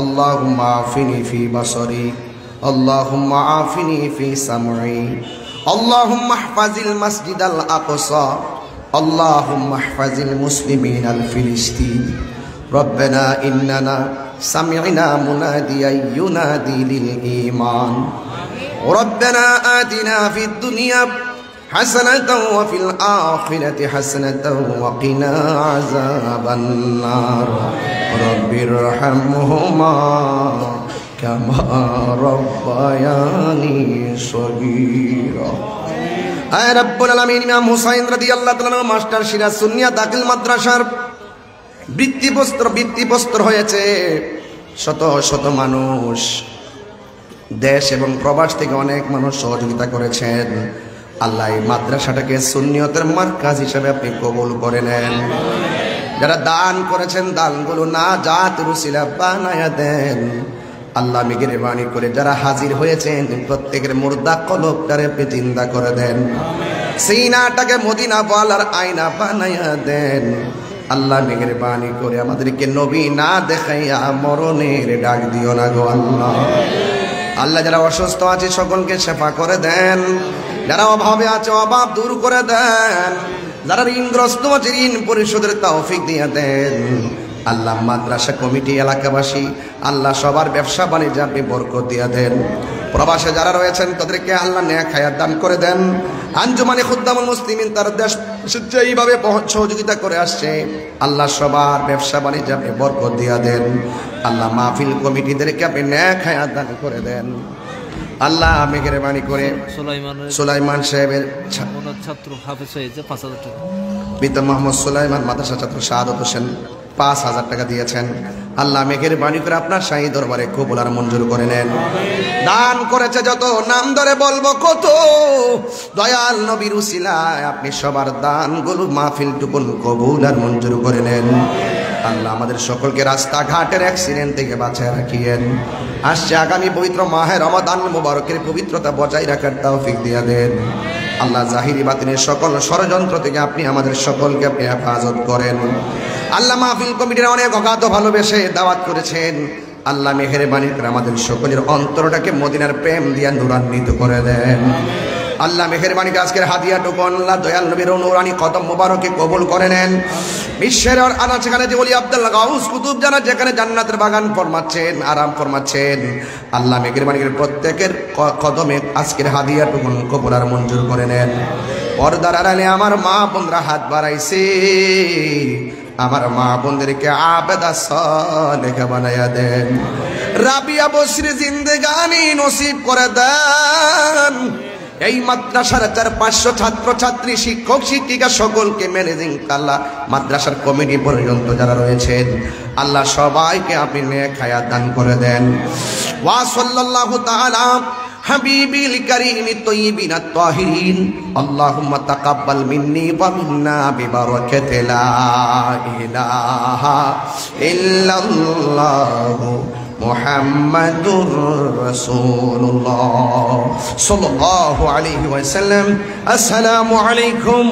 اللهم عافني في بصري، اللهم عافني في سمعي، اللهم احفظ المسجد الأقصى، اللهم احفظ المسلمين الفلسطين. ربنا إننا سمعنا مناديا ينادي للإيمان. ربنا آتنا في الدنيا حسنة وفي الآخرة حسنة وقنا عذاب النار. رب ارحمهما كما ربياني صغيرا. আয় রব্বুল আলামিন, ইমাম হুসাইন রাদিয়াল্লাহু তাআলা মাস্টার সিরাজ সুন্নিয়া দাখিল মাদ্রাসার ভিত্তিপ্রস্তর হয়েছে। শত শত মানুষ দেশ এবং প্রবাস থেকে অনেক মানুষ সহযোগিতা করেছেন। আল্লাহ এই মাদ্রাসাটাকে সুন্নিয়তের মার্কাজ হিসেবে আপনি কবুল করে নেন। যারা দান করেছেন, দানগুলো না জাত রুসিলা বানায়া দেন। আল্লাহ মেহেরবানি করে যারা হাজির হয়েছেন প্রত্যেকের মুর্দা কলবটারে আপনি জিন্দা করে দেন, সিনাটাকে মদিনা ওয়ালার আয়না বানায়া দেন। আল্লাহ মেহেরবানি করে আমাদেরকে নবী না দেখাইয়া মরণের ডাক দিও না গো আল্লাহ। আল্লাহ যারা অসুস্থ আছে সকলকে শেফা করে দেন, যারা অভাবে আছে অভাব দূর করে দেন, যারা ঋণগ্রস্ত আছে ঋণ পরিশোধের তৌফিক দিয়ে দেন। আল্লাহ মাদ্রাসা কমিটি, এলাকাবাসী, আল্লাহ সবার ব্যবসা বাণিজ্যে আপনি বরকত দিয়ে দেন। প্রবাসে যারা রয়েছেন তাদেরকে আল্লাহ নেক হায়াত দান করে দেন। আঞ্জুমানে খুদ্দামুল মুসলিমিন তার দেশ এইভাবে সহযোগিতা করে আসছে, আল্লাহ সবার ব্যবসা বাণিজ্যে আপনি বরকত দিয়ে দেন। আল্লাহ মাহফিল কমিটিদেরকে আপনি নেক হায়াত দান করে দেন। আল্লাহ মেহেরবানি করে সুলাইমান সাহেবের ছাত্র হাফেজ হয়েছে 5,000 টাকা। পিতা মোহাম্মদ সুলাইমান মাদ্রাসা ছাত্র শাহাদত হোসেন 5,000 টাকা দিয়েছেন। আল্লাহ মেহেরবানি করে আপনার শাহী দরবারে কবুল আর মঞ্জুর করে নেন। দান করেছে যত নাম ধরে বলবো কত, দয়াল নবীর উসিলায় আপনি সবার দানগুলো মাহফিলটুকুন কবুল আর মঞ্জুর করে নেন। আল্লাহ আমাদের সকলকে রাস্তাঘাটের অ্যাক্সিডেন্ট থেকে বাঁচায় রাখিয়েন। আসছে আগামী পবিত্র মাহে রমাদান মুবারকের পবিত্রতা বজায় রাখার তৌফিক দিয়ে দেন। আল্লাহ জাহিরি বাতিনের সকল ষড়যন্ত্র থেকে আপনি আমাদের সকলকে আপনি হেফাজত করেন। আল্লাহ মাহফিল কমিটির অনেক অগাধ ভালোবেসে দাওয়াত করেছেন। আল্লাহ মেহেরবানি করে আমাদের সকলের অন্তরটাকে মদিনার প্রেম দিয়ে নূরান্বিত করে দেন। আল্লাহ মেহেরবানি করে আজকের হাদিয়াটুকু আল্লাহ দয়াল নবীর নূরানি কদম মোবারকে কবুল করে নেন। বিশ্বের আনাচে কানাচে ওলি আব্দুল্লাহ গাউস কুতুব জানা যেখানে জান্নাতের বাগান ফরমাচ্ছেন, আরাম ফরমাচ্ছেন, আল্লাহ মেহেরবানি করে প্রত্যেকের কদমে আজকের হাদিয়াটুকু কবুল আর মঞ্জুর করে নেন। পর্দার আড়ালে আমার মা বোনরা হাত বাড়াইছে, আমার মা বোনদেরকে আবেদা সালেহা বানায়া দেন। রাবিয়া বসরি জিন্দেগানি নসিব করে দেন। এই মাদ্রাসার 400-500 ছাত্র ছাত্রী, শিক্ষক শিক্ষিকা সকলকে ম্যানেজিং আল্লাহ মাদ্রাসার কমিটি পর্যন্ত যারা রয়েছেন আল্লাহ সবাইকে আপনি নেক হায়াত দান করে দেন। ওয়া সাল্লাল্লাহু তাআলা হাবিবিল কারীম তাইয়্যিবিন আত-তাহিরিন আল্লাহুম্মা তাকাব্বাল মিন্নি ওয়া মিন্না বিবারাকাতি লা ইলাহা ইল্লাল্লাহু মুহাম্মাদুর রাসূলুল্লাহ সাল্লাল্লাহু আলাইহি ওয়াসাল্লাম। আসসালামু আলাইকুম।